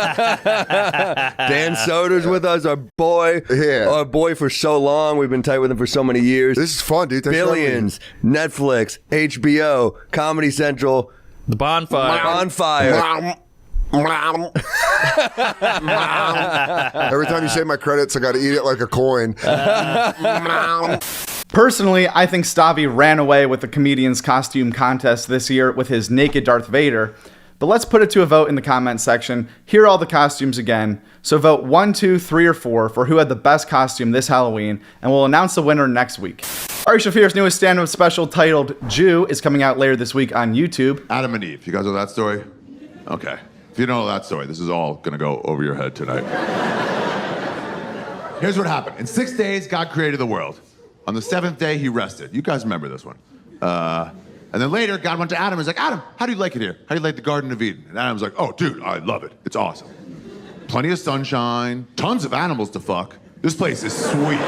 Dan Soder's with us, our boy. Yeah. Our boy for so long. We've been tight with him for so many years. This is fun, dude. Thanks for having me. Billions, Netflix, HBO, Comedy Central. The Bonfire. Every time you say my credits, I got to eat it like a coin. Personally, I think Stavi ran away with the comedian's costume contest this year with his naked Darth Vader. But let's put it to a vote in the comment section. Here are all the costumes again. So vote 1, 2, 3, or 4 for who had the best costume this Halloween, and we'll announce the winner next week. Ari Shaffir's newest stand-up special titled Jew is coming out later this week on YouTube. Adam and Eve. You guys know that story? Okay. If you don't know that story, this is all going to go over your head tonight. Here's what happened. In 6 days, God created the world. On the 7th day, he rested. You guys remember this one. And then later, God went to Adam and was like, Adam, how do you like it here? How do you like the Garden of Eden? And Adam was like, oh, dude, I love it. It's awesome. Plenty of sunshine, tons of animals to fuck. This place is sweet.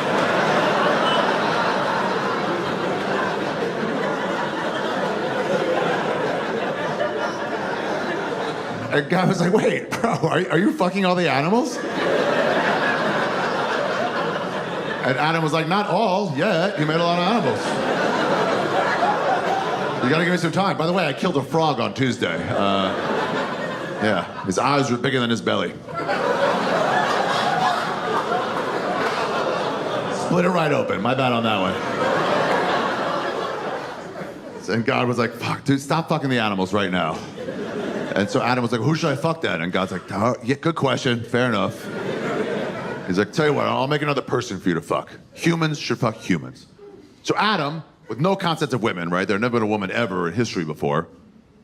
And God was like, wait, bro, are you fucking all the animals? And Adam was like, not all yet. You made a lot of animals. You gotta give me some time. By the way, I killed a frog on Tuesday. Yeah, his eyes were bigger than his belly. Split it right open. My bad on that one. And God was like, fuck, dude, stop fucking the animals right now. And so Adam was like, who should I fuck then? And God's like, oh, yeah, good question. Fair enough. He's like, tell you what, I'll make another person for you to fuck. Humans should fuck humans. So Adam, with no concept of women, right? There had never been a woman ever in history before.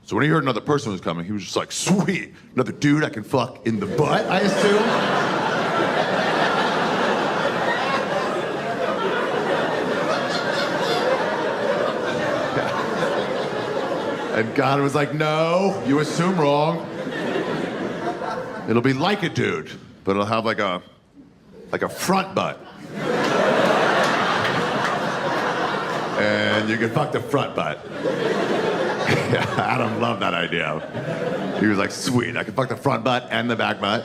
So when he heard another person was coming, he was just like, sweet, another dude I can fuck in the butt, I assume. And God was like, no, you assume wrong. It'll be like a dude, but it'll have like a front butt. And you can fuck the front butt. Adam loved that idea. He was like, sweet, I can fuck the front butt and the back butt.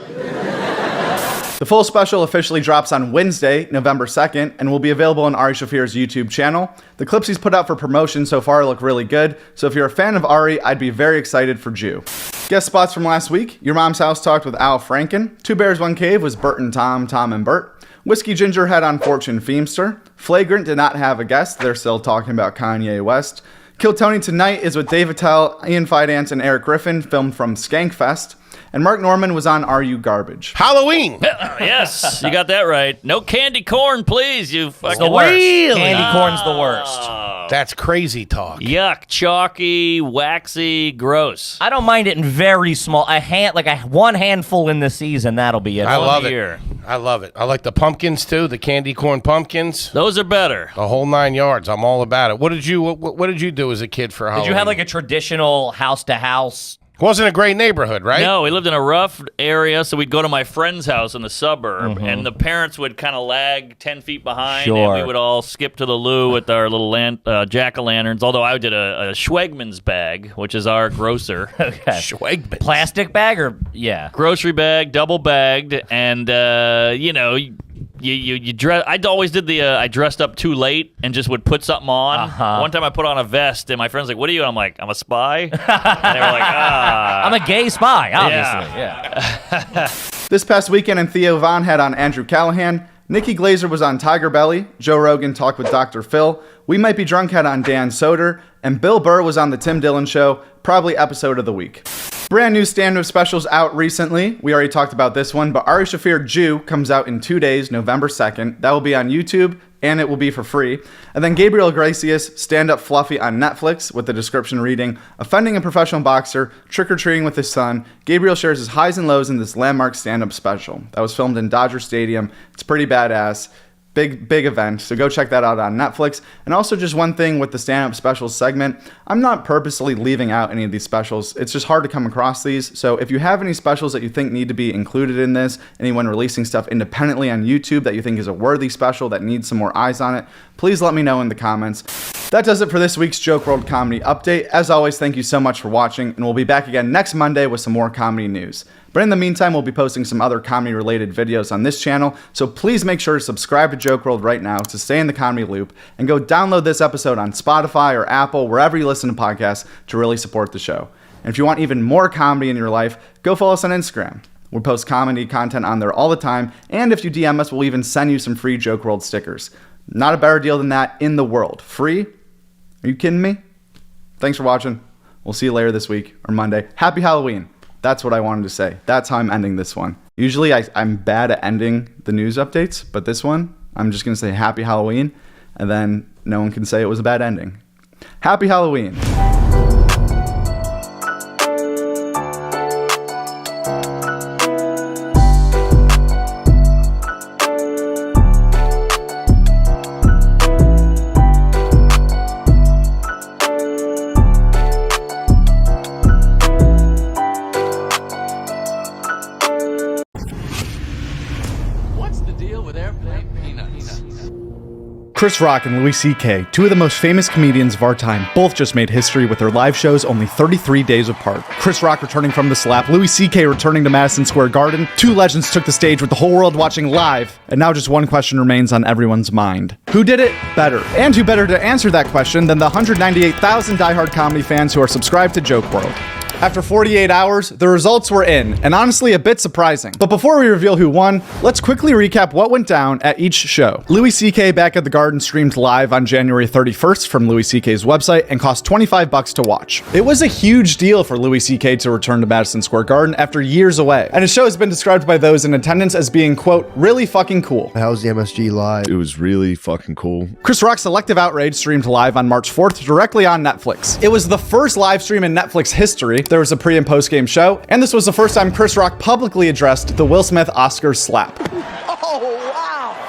The full special officially drops on Wednesday, November 2nd, and will be available on Ari Shaffir's YouTube channel. The clips he's put out for promotion so far look really good, so if you're a fan of Ari, I'd be very excited for Jew. Guest spots from last week: Your Mom's House talked with Al Franken. Two Bears, One Cave was Bert and Tom, Tom and Bert. Whiskey Ginger had on Fortune Feimster. Flagrant did not have a guest. They're still talking about Kanye West. Kill Tony Tonight is with Dave Attell, Ian Fidance, and Eric Griffin, filmed from Skankfest. And Mark Norman was on Are You Garbage? Halloween! Yes, you got that right. No candy corn, please, you fucking... the worst. Really? Candy corn's the worst. That's crazy talk. Yuck, chalky, waxy, gross. I don't mind it in very small. One handful in the season, that'll be it. I love Year. it. I love it. I like the pumpkins too, the candy corn pumpkins. Those are better. The whole 9 yards. I'm all about it. What did you do as a kid for Halloween? Did you have like a traditional house to house? Wasn't a great neighborhood, right? No, we lived in a rough area, so we'd go to my friend's house in the suburb, and the parents would kind of lag 10 feet behind, and we would all skip to the loo with our little jack-o'-lanterns, although I did a Schwegmann's bag, which is our grocer. Okay. Schwegmann's. Plastic bag or, yeah. Grocery bag, double-bagged, and, You dress. I always did I dressed up too late and just would put something on. One time I put on a vest and my friends were like, "What are you?" And I'm like, "I'm a spy." And they were like, "Ah, I'm a gay spy." Obviously, yeah. This past weekend, and Theo Von had on Andrew Callahan. Nikki Glazer was on Tiger Belly. Joe Rogan talked with Dr. Phil. We Might Be Drunk had on Dan Soder. And Bill Burr was on The Tim Dillon Show, probably episode of the week. Brand new stand-up specials out recently. We already talked about this one, but Ari Shaffir Jew comes out in 2 days, November 2nd. That will be on YouTube, and it will be for free. And then Gabriel Iglesias, stand-up Fluffy on Netflix, with the description reading, offending a professional boxer, trick-or-treating with his son. Gabriel shares his highs and lows in this landmark stand-up special. That was filmed in Dodger Stadium. It's pretty badass. Big event, so go check that out on Netflix. And also just one thing with the stand-up specials segment, I'm not purposely leaving out any of these specials. It's just hard to come across these. So if you have any specials that you think need to be included in this, anyone releasing stuff independently on YouTube that you think is a worthy special that needs some more eyes on it, please let me know in the comments. That does it for this week's Joke World Comedy Update. As always, thank you so much for watching, and we'll be back again next Monday with some more comedy news. But in the meantime, we'll be posting some other comedy-related videos on this channel, so please make sure to subscribe to Joke World right now to stay in the comedy loop, and go download this episode on Spotify or Apple, wherever you listen to podcasts, to really support the show. And if you want even more comedy in your life, go follow us on Instagram. We post comedy content on there all the time, and if you DM us, we'll even send you some free Joke World stickers. Not a better deal than that in the world. Free? Are you kidding me? Thanks for watching. We'll see you later this week, or Monday. Happy Halloween. That's what I wanted to say. That's how I'm ending this one. Usually I'm bad at ending the news updates, but this one, I'm just going to say Happy Halloween, and then no one can say it was a bad ending. Happy Halloween. Chris Rock and Louis C.K., two of the most famous comedians of our time, both just made history with their live shows only 33 days apart. Chris Rock returning from the slap, Louis C.K. returning to Madison Square Garden. Two legends took the stage with the whole world watching live, and now just one question remains on everyone's mind. Who did it better? And who better to answer that question than the 198,000 diehard comedy fans who are subscribed to Joke World? After 48 hours, the results were in, and honestly a bit surprising. But before we reveal who won, let's quickly recap what went down at each show. Louis C.K. Back at the Garden streamed live on January 31st from Louis C.K.'s website and cost $25 to watch. It was a huge deal for Louis C.K. to return to Madison Square Garden after years away, and his show has been described by those in attendance as being, quote, really fucking cool. How's the MSG live? It was really fucking cool. Chris Rock's Selective Outrage streamed live on March 4th directly on Netflix. It was the first live stream in Netflix history. There was a pre- and post-game show, and this was the first time Chris Rock publicly addressed the Will Smith Oscars slap.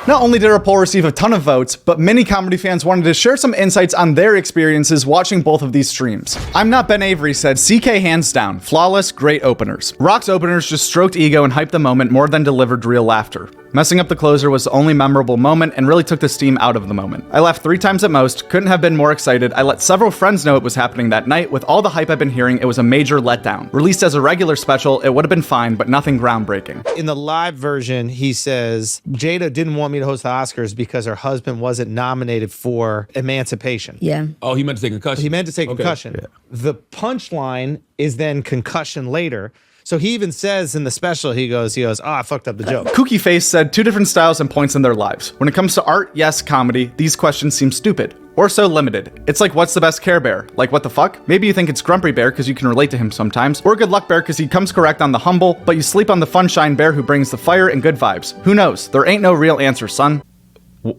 Not only did our poll receive a ton of votes, but many comedy fans wanted to share some insights on their experiences watching both of these streams. I'm Not Ben Avery said, CK hands down, flawless, great openers. Rock's openers just stroked ego and hyped the moment more than delivered real laughter. Messing up the closer was the only memorable moment and really took the steam out of the moment. I laughed 3 times at most, couldn't have been more excited. I let several friends know it was happening that night. With all the hype I've been hearing, it was a major letdown. Released as a regular special, it would have been fine, but nothing groundbreaking. In the live version, he says, Jada didn't want me to host the Oscars because her husband wasn't nominated for Emancipation. Yeah. Oh, he meant to say concussion. He meant to say concussion. Yeah. The punchline is then concussion later. So he even says in the special, he goes, I fucked up the joke. Kooky Face said 2 different styles and points in their lives. When it comes to art, yes, comedy, these questions seem stupid. Or so limited. It's like, what's the best Care Bear? Like, what the fuck? Maybe you think it's Grumpy Bear because you can relate to him sometimes. Or Good Luck Bear because he comes correct on the humble, but you sleep on the Funshine Bear who brings the fire and good vibes. Who knows? There ain't no real answer, son.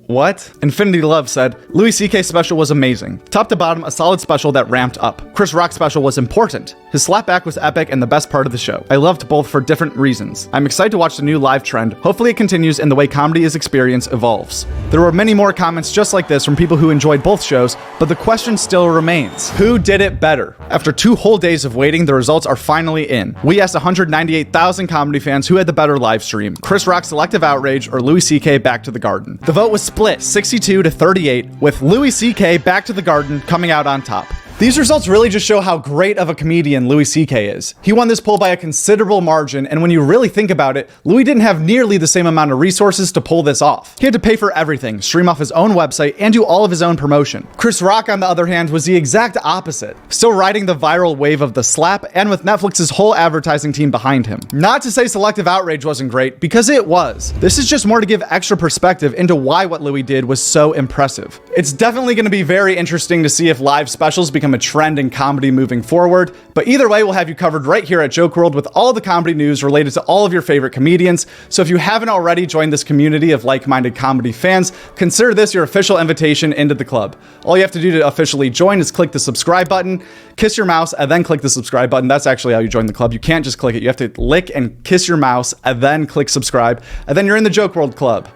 What? Infinity Love said, Louis C.K.'s special was amazing. Top to bottom, a solid special that ramped up. Chris Rock's special was important. His slapback was epic and the best part of the show. I loved both for different reasons. I'm excited to watch the new live trend. Hopefully it continues and the way comedy is experienced evolves. There were many more comments just like this from people who enjoyed both shows, but the question still remains. Who did it better? After 2 whole days of waiting, the results are finally in. We asked 198,000 comedy fans who had the better live stream, Chris Rock's Selective Outrage or Louis C.K. Back to the Garden. The vote was split 62-38, with Louis C.K. Back to the Garden coming out on top. These results really just show how great of a comedian Louis C.K. is. He won this poll by a considerable margin, and when you really think about it, Louis didn't have nearly the same amount of resources to pull this off. He had to pay for everything, stream off his own website, and do all of his own promotion. Chris Rock, on the other hand, was the exact opposite, still riding the viral wave of the slap, and with Netflix's whole advertising team behind him. Not to say Selective Outrage wasn't great, because it was. This is just more to give extra perspective into why what Louis did was so impressive. It's definitely going to be very interesting to see if live specials become a trend in comedy moving forward, but either way, we'll have you covered right here at Joke World with all the comedy news related to all of your favorite comedians. So if you haven't already joined this community of like-minded comedy fans, consider this your official invitation into the club. All you have to do to officially join is click the subscribe button, kiss your mouse, and then click the subscribe button. That's actually how you join the club. You can't just click it. You have to lick and kiss your mouse and then click subscribe, and then you're in the Joke World Club.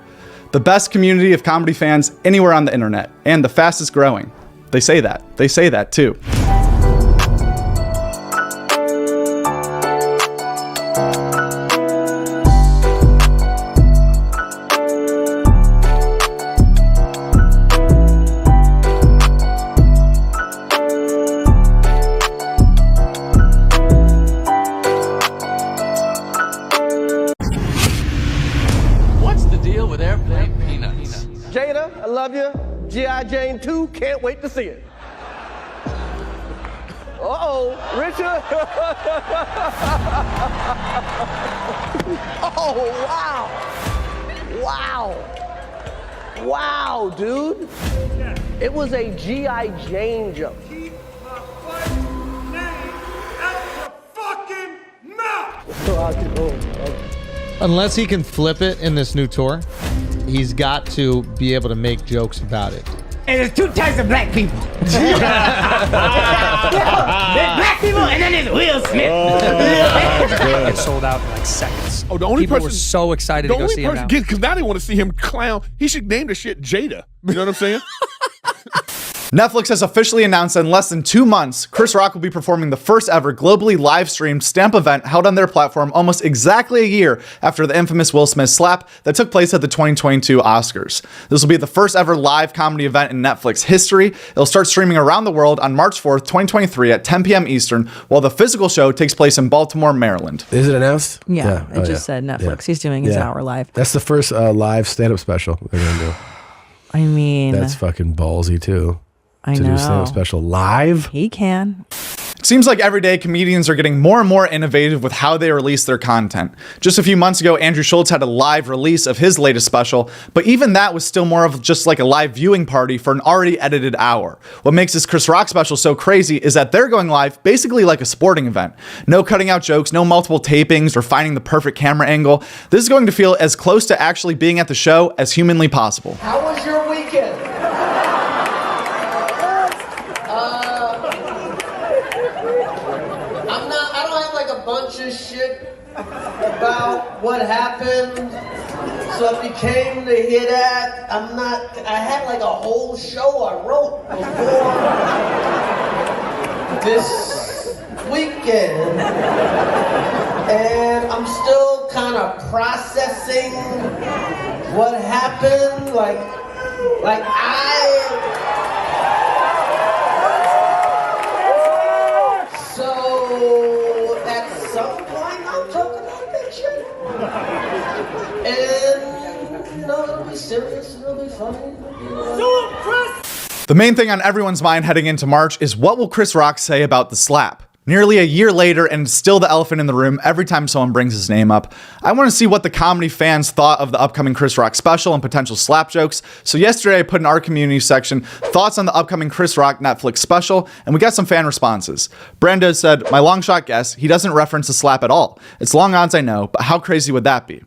The best community of comedy fans anywhere on the internet, and the fastest growing. They say that. They say that too. What's the deal with airplane peanuts? Jada, I love you. G.I. Jane 2, can't wait to see it. Uh-oh, Richard. Oh, wow. Wow. Wow, dude. It was a G.I. Jane joke. Keep my fucking name out your fucking mouth. Unless he can flip it in this new tour, he's got to be able to make jokes about it. And there's two types of black people. There's black people, and then there's Will Smith. It sold out in like seconds. Oh, the only People person were so excited the to go only see him person now. because now they want to see him clown. He should name the shit Jada. You know what I'm saying? Netflix has officially announced that in less than 2 months, Chris Rock will be performing the first ever globally live-streamed Stamp event held on their platform almost exactly a year after the infamous Will Smith slap that took place at the 2022 Oscars. This will be the first ever live comedy event in Netflix history. It'll start streaming around the world on March 4th, 2023 at 10 p.m. Eastern, while the physical show takes place in Baltimore, Maryland. Is it announced? Yeah, it just said Netflix. He's doing his hour live. That's the first live stand-up special they're gonna do. I mean, That's fucking ballsy too. I to know. do a stand-up special live. He can. It seems like every day comedians are getting more and more innovative with how they release their content. Just a few months ago, Andrew Schultz had a live release of his latest special, but even that was still more of just like a live viewing party for an already edited hour. What makes this Chris Rock special so crazy is that they're going live basically like a sporting event. No cutting out jokes, no multiple tapings or finding the perfect camera angle. This is going to feel as close to actually being at the show as humanly possible. How was your weekend? I don't have like a bunch of shit about what happened. So if you came to hear that, I had like a whole show I wrote before this weekend. And I'm still kind of processing what happened. So at some point I'll talk about that shit. And it'll be serious, it'll be funny. The main thing on everyone's mind heading into March is what will Chris Rock say about the slap? Nearly a year later, and still the elephant in the room every time someone brings his name up. I want to see what the comedy fans thought of the upcoming Chris Rock special and potential slap jokes. So yesterday I put in our community section thoughts on the upcoming Chris Rock Netflix special, and we got some fan responses. Brenda said, "My long shot guess, he doesn't reference the slap at all. It's long odds I know, but how crazy would that be?"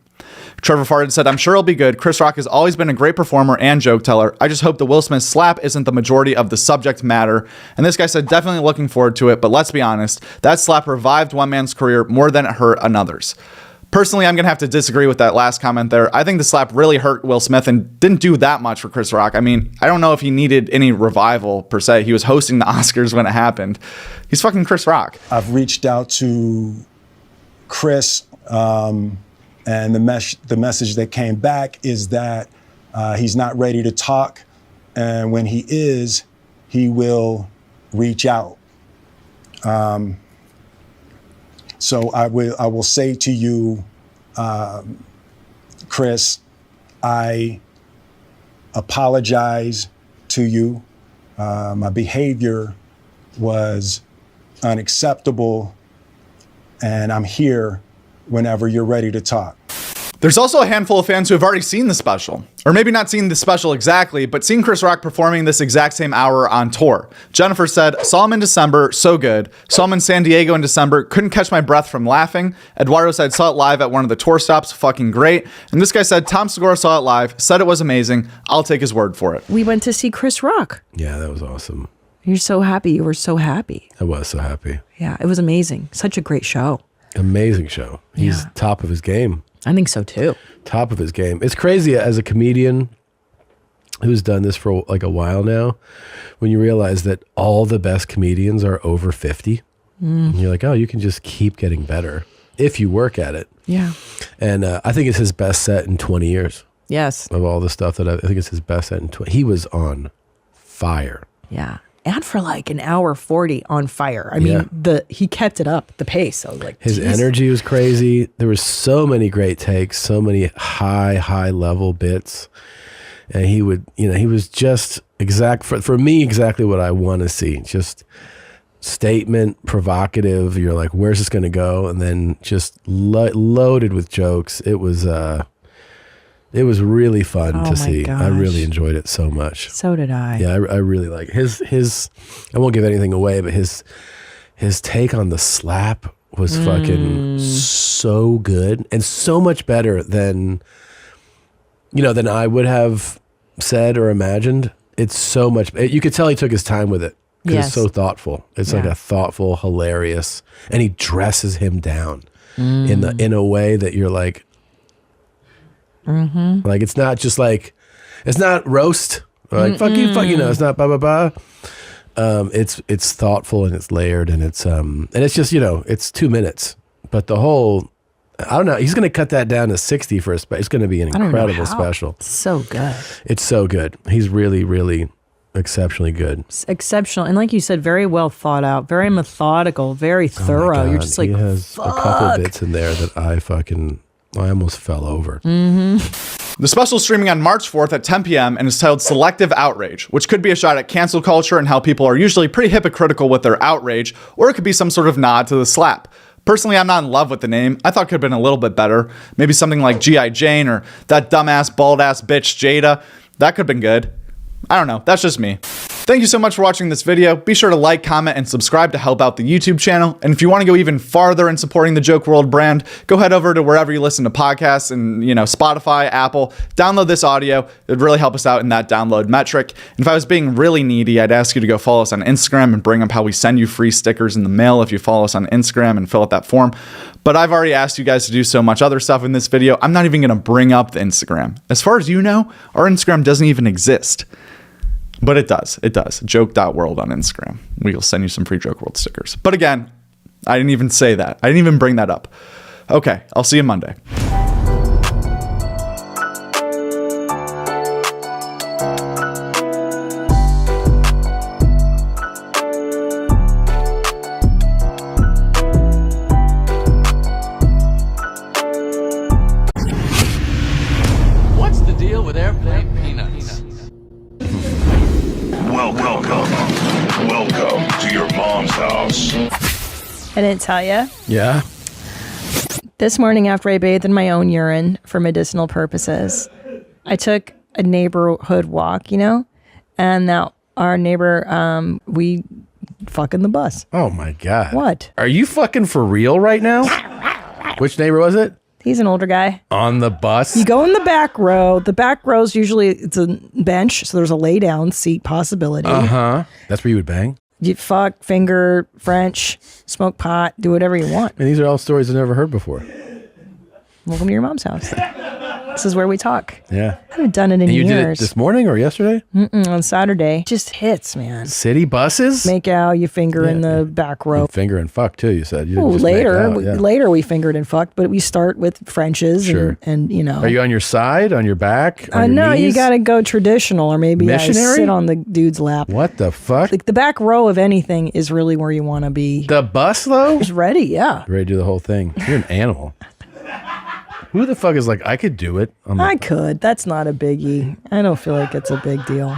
Trevor Farted said, "I'm sure it'll be good. Chris Rock has always been a great performer and joke teller. I just hope the Will Smith slap isn't the majority of the subject matter." And this guy said, "Definitely looking forward to it, but let's be honest, that slap revived one man's career more than it hurt another's." Personally, I'm going to have to disagree with that last comment there. I think the slap really hurt Will Smith and didn't do that much for Chris Rock. I mean, I don't know if he needed any revival per se. He was hosting the Oscars when it happened. He's fucking Chris Rock. I've reached out to Chris, and the message that came back is that he's not ready to talk, and when he is, he will reach out. So I will say to you, Chris, I apologize to you. My behavior was unacceptable, and I'm here whenever you're ready to talk. There's also a handful of fans who have already seen the special. Or maybe not seen the special exactly, but seen Chris Rock performing this exact same hour on tour. Jennifer said, "Saw him in December, so good. Saw him in San Diego in December, couldn't catch my breath from laughing." Eduardo said, "Saw it live at one of the tour stops, fucking great." And this guy said, "Tom Segura saw it live, said it was amazing. I'll take his word for it." We went to see Chris Rock. Yeah, that was awesome. You're so happy. You were so happy. I was so happy. Yeah, it was amazing. Such a great show. Amazing show. He's top of his game. I think so too. Top of his game. It's crazy as a comedian who's done this for like a while now, when you realize that all the best comedians are over 50. And you're like, oh, you can just keep getting better if you work at it. Yeah. And I think it's his best set in 20 years. Yes. Of all the stuff that I think it's his best set in 20. He was on fire. Yeah. And for like an hour 40 on fire. I mean, he kept it up, the pace. I was like, his geez. energy was crazy. There was so many great takes, so many high level bits. And he would, he was just for me, exactly what I want to see. Just statement, provocative. You're like, where's this going to go? And then just loaded with jokes. It was really fun to see. Gosh. I really enjoyed it so much. So did I. Yeah, I really like his. I won't give anything away, but his take on the slap was fucking so good and so much better than I would have said or imagined. It's so much. You could tell he took his time with it. Because it's so thoughtful. It's like a thoughtful, hilarious, and he dresses him down in a way that you're like, like it's not just like, it's not roast or like fuck you, it's not blah blah blah. It's thoughtful and it's layered and it's just it's 2 minutes, but the whole, I don't know, he's gonna cut that down to 60 for a special. It's gonna be an incredible special. It's so good. It's so good. He's really exceptionally good. It's exceptional. And like you said, very well thought out, very methodical, very thorough. You're just like, he has a couple of bits in there that I almost fell over. The special is streaming on March 4th at 10 p.m. and is titled Selective Outrage, which could be a shot at cancel culture and how people are usually pretty hypocritical with their outrage, or it could be some sort of nod to the slap. Personally, I'm not in love with the name. I thought it could have been a little bit better. Maybe something like G.I. Jane or that dumbass, bald-ass bitch Jada. That could have been good. I don't know. That's just me. Thank you so much for watching this video. Be sure to like, comment, and subscribe to help out the YouTube channel. And if you want to go even farther in supporting the Joke WRLD brand, go head over to wherever you listen to podcasts and, Spotify, Apple. Download this audio. It would really help us out in that download metric. And if I was being really needy, I'd ask you to go follow us on Instagram and bring up how we send you free stickers in the mail if you follow us on Instagram and fill out that form. But I've already asked you guys to do so much other stuff in this video. I'm not even going to bring up the Instagram. As far as you know, our Instagram doesn't even exist. But it does. It does. Joke.WRLD on Instagram. We'll send you some free Joke WRLD stickers. But again, I didn't even say that. I didn't even bring that up. Okay, I'll see you Monday. What's the deal with airplane peanuts? Welcome to your mom's house. I didn't tell you. Yeah. This morning after I bathed in my own urine for medicinal purposes, I took a neighborhood walk, and now our neighbor, we fucking the bus. Oh my God. What? Are you fucking for real right now? Which neighbor was it? He's an older guy. On the bus? You go in the back row. The back row's usually, it's a bench, so there's a lay down seat possibility. Uh-huh. That's where you would bang? You fuck, finger, French, smoke pot, do whatever you want. And these are all stories I've never heard before. Welcome to your mom's house. This is where we talk. Yeah. I haven't done it in and you years. did it this morning or yesterday? On Saturday. Just hits, man. City buses? Make out, you finger in the back row. And finger and fuck too, you said. You Oh, didn't just later, make out, later we fingered and fucked, but we start with Frenches and Are you on your side, on your back, on your no, knees? you got to go traditional, or maybe I Missionary? sit on the dude's lap. What the fuck? Like the back row of anything is really where you want to be. The bus though? It's ready, yeah. Ready to do the whole thing. You're an animal. Who the fuck is like, I could do it? I could. That's not a biggie. I don't feel like it's a big deal.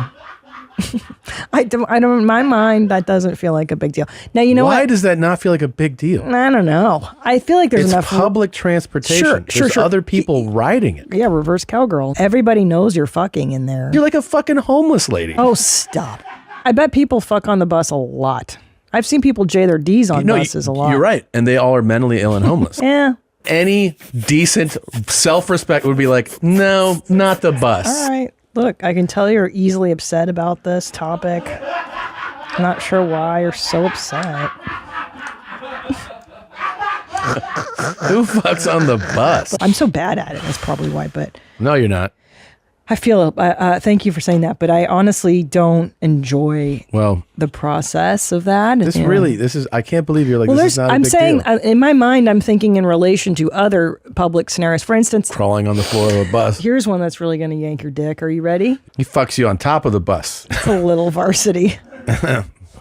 I don't. In my mind, that doesn't feel like a big deal. Now you know Why does that not feel like a big deal? I don't know. I feel like there's It's enough public transportation. There's other people riding it. Yeah, reverse cowgirl. Everybody knows you're fucking in there. You're like a fucking homeless lady. Oh, stop. I bet people fuck on the bus a lot. I've seen people J their D's on buses a lot. You're right, and they all are mentally ill and homeless. Yeah. Any decent self-respect would be like, no, not the bus. All right. Look, I can tell you're easily upset about this topic. I'm not sure why you're so upset. Who fucks on the bus? I'm so bad at it. That's probably why. But No, you're not. I feel. Thank you for saying that. But I honestly don't enjoy the process of that. This is. I can't believe you're like. Well, this is not I'm a big saying deal. in my mind, I'm thinking in relation to other public scenarios. For instance, Crawling on the floor of a bus. here's one that's really going to yank your dick. Are you ready? He fucks you on top of the bus. It's a little varsity.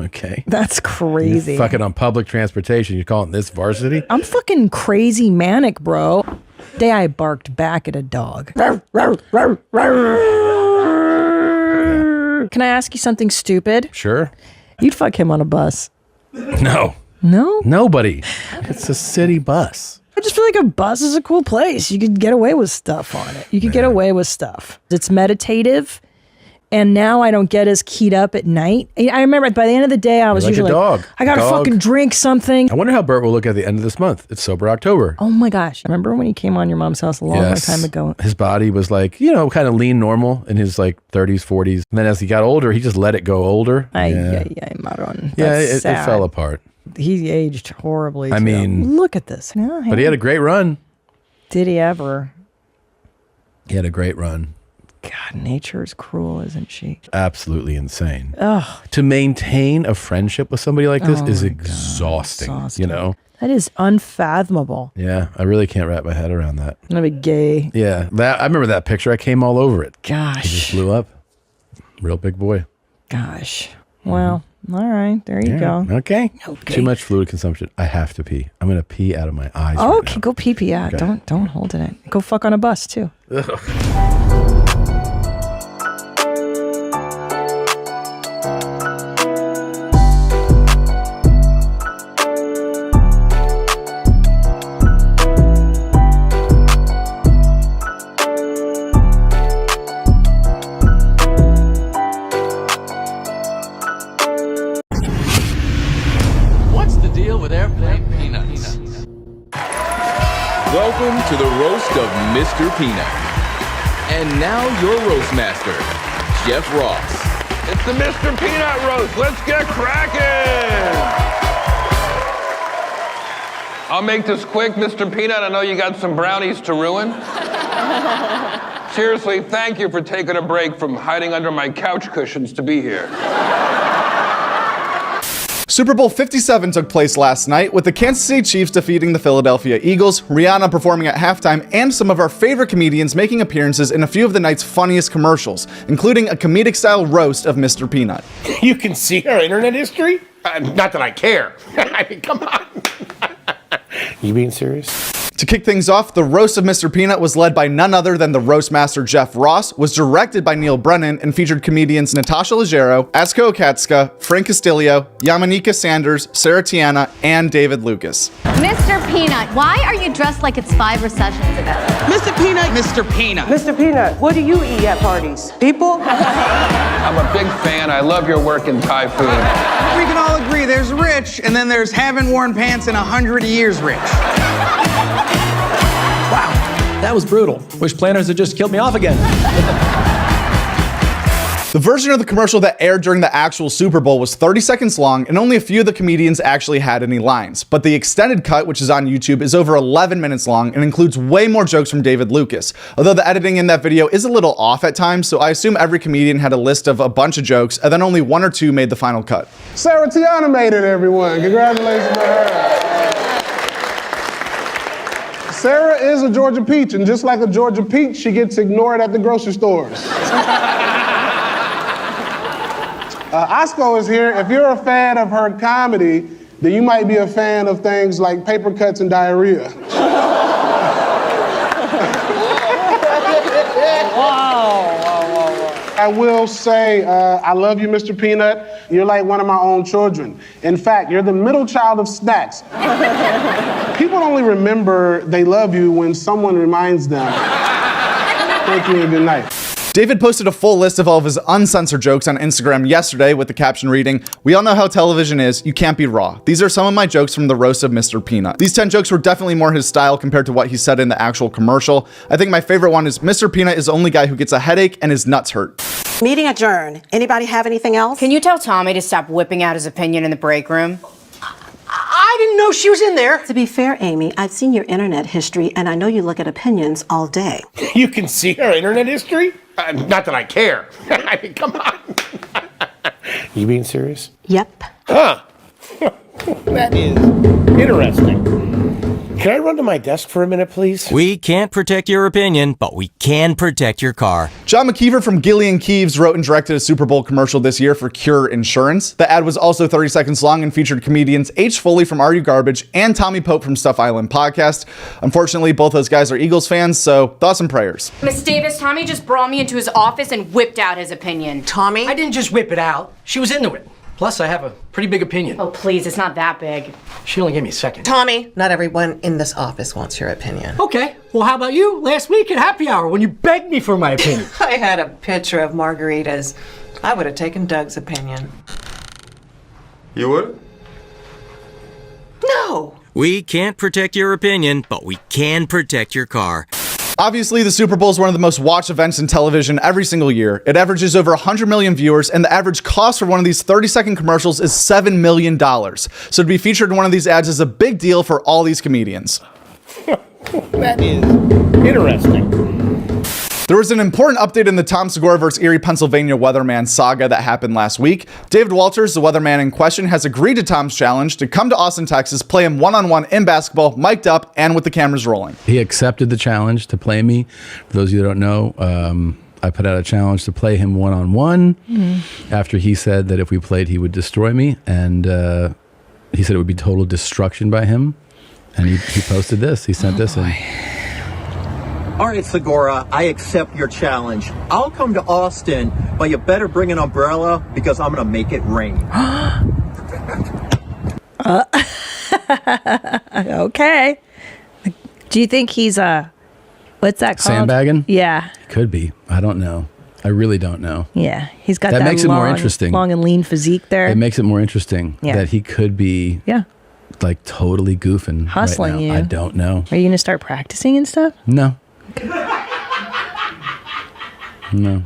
Okay. That's crazy. You're fucking on public transportation. You're calling this varsity? I'm fucking crazy manic, bro. Day I barked back at a dog. Can I ask you something stupid? Sure. You'd fuck him on a bus. No. No? Nobody. It's a city bus. I just feel like a bus is a cool place. You could get away with stuff on it. You could get away with stuff. It's meditative. And now I don't get as keyed up at night. I remember by the end of the day, I was You're like usually a dog. like, I gotta Dog. fucking drink something. I wonder how Bert will look at the end of this month. It's Sober October. Oh my gosh. Remember when he came on your mom's house a long time ago? His body was like, kind of lean normal in his like 30s, 40s. And then as he got older, he just let it go older. Maron. Yeah, That's it sad. fell apart. He aged horribly. I too. mean- look at this. But he had a great run. Did he ever? He had a great run. God, nature is cruel, isn't she? Absolutely insane. Ugh. To maintain a friendship with somebody like this Oh is my exhausting, exhausting. That is unfathomable. Yeah, I really can't wrap my head around that. I'm gonna be gay. Yeah, I remember that picture. I came all over it. Gosh. He just blew up. Real big boy. Gosh. Well, all right. There you Yeah, go. Okay. Okay. Too much fluid consumption. I have to pee. I'm going to pee out of my eyes. Oh, right okay, go pee pee out. Okay. Don't hold it in. Go fuck on a bus too. Ugh. What's the deal with airplane peanuts? Welcome to the roast of Mr. Peanut. And now your roast master, Jeff Ross. It's the Mr. Peanut roast. Let's get cracking. I'll make this quick, Mr. Peanut. I know you got some brownies to ruin. Seriously, thank you for taking a break from hiding under my couch cushions to be here. Super Bowl 57 took place last night with the Kansas City Chiefs defeating the Philadelphia Eagles, Rihanna performing at halftime, and some of our favorite comedians making appearances in a few of the night's funniest commercials, including a comedic-style roast of Mr. Peanut. You can see our internet history? Not that I care. I mean, come on. You being serious? To kick things off, the roast of Mr. Peanut was led by none other than the roast master Jeff Ross, was directed by Neil Brennan, and featured comedians Natasha Leggero, Asko Okatska, Frank Castillo, Yamanika Sanders, Sarah Tiana, and David Lucas. Mr. Peanut, why are you dressed like it's 5 recessions ago? Mr. Peanut. Mr. Peanut. Mr. Peanut, what do you eat at parties? People? I'm a big fan. I love your work in Thai food. We can all agree there's rich, and then there's haven't worn pants in 100 years rich. That was brutal. Wish planners had just killed me off again. The version of the commercial that aired during the actual Super Bowl was 30 seconds long, and only a few of the comedians actually had any lines. But the extended cut, which is on YouTube, is over 11 minutes long and includes way more jokes from David Lucas. Although the editing in that video is a little off at times, so I assume every comedian had a list of a bunch of jokes, and then only 1 or 2 made the final cut. Sarah Tiana made it, everyone. Congratulations to her. Sarah is a Georgia peach, and just like a Georgia peach, she gets ignored at the grocery stores. Asko is here. If you're a fan of her comedy, then you might be a fan of things like paper cuts and diarrhea. I will say, I love you, Mr. Peanut. You're like one of my own children. In fact, you're the middle child of snacks. People only remember they love you when someone reminds them. Thank you and good night. David posted a full list of all of his uncensored jokes on Instagram yesterday with the caption reading, "We all know how television is, you can't be raw. These are some of my jokes from the roast of Mr. Peanut." These 10 jokes were definitely more his style compared to what he said in the actual commercial. I think my favorite one is, "Mr. Peanut is the only guy who gets a headache and his nuts hurt." Meeting adjourned. Anybody have anything else? Can you tell Tommy to stop whipping out his opinion in the break room? I I didn't know she was in there. To be fair, Amy, I've seen your internet history, and I know you look at opinions all day. You can see her internet history? Not that I care. I mean, come on. You being serious? Yep. Huh. That is interesting. Can I run to my desk for a minute, please? We can't protect your opinion, but we can protect your car. John McKeever from Gillian Keeves wrote and directed a Super Bowl commercial this year for Cure Insurance. The ad was also 30 seconds long and featured comedians H. Foley from Are You Garbage and Tommy Pope from Stuff Island Podcast. Unfortunately, both those guys are Eagles fans, so thoughts and prayers. Miss Davis, Tommy just brought me into his office and whipped out his opinion. Tommy? I didn't just whip it out. She was into it. Plus, I have a pretty big opinion. Oh, please, it's not that big. She only gave me a second. Tommy, not everyone in this office wants your opinion. Okay, well, how about you last week at happy hour when you begged me for my opinion? I had a picture of margaritas. I would have taken Doug's opinion. You would? No. We can't protect your opinion, but we can protect your car. Obviously, the Super Bowl is one of the most watched events in television every single year. It averages over 100 million viewers, and the average cost for one of these 30-second commercials is $7 million. So to be featured in one of these ads is a big deal for all these comedians. That is interesting. There was an important update in the Tom Segura vs. Erie, Pennsylvania weatherman saga that happened last week. David Walters, the weatherman in question, has agreed to Tom's challenge to come to Austin, Texas, play him one-on-one in basketball, mic'd up, and with the cameras rolling. He accepted the challenge to play me. For those of you that don't know, I put out a challenge to play him one-on-one after he said that if we played, he would destroy me. And he said it would be total destruction by him. And he posted this. He sent this in. All right, Segura, I accept your challenge. I'll come to Austin, but you better bring an umbrella because I'm going to make it rain. Okay. Do you think he's what's that called? Sandbagging? Yeah. Could be. I don't know. I really don't know. Yeah. He's got that makes it more interesting. Long and lean physique there. It makes it more interesting that he could be like totally goofing. Hustling right now. you. I don't know. Are you going to start practicing and stuff? No. No.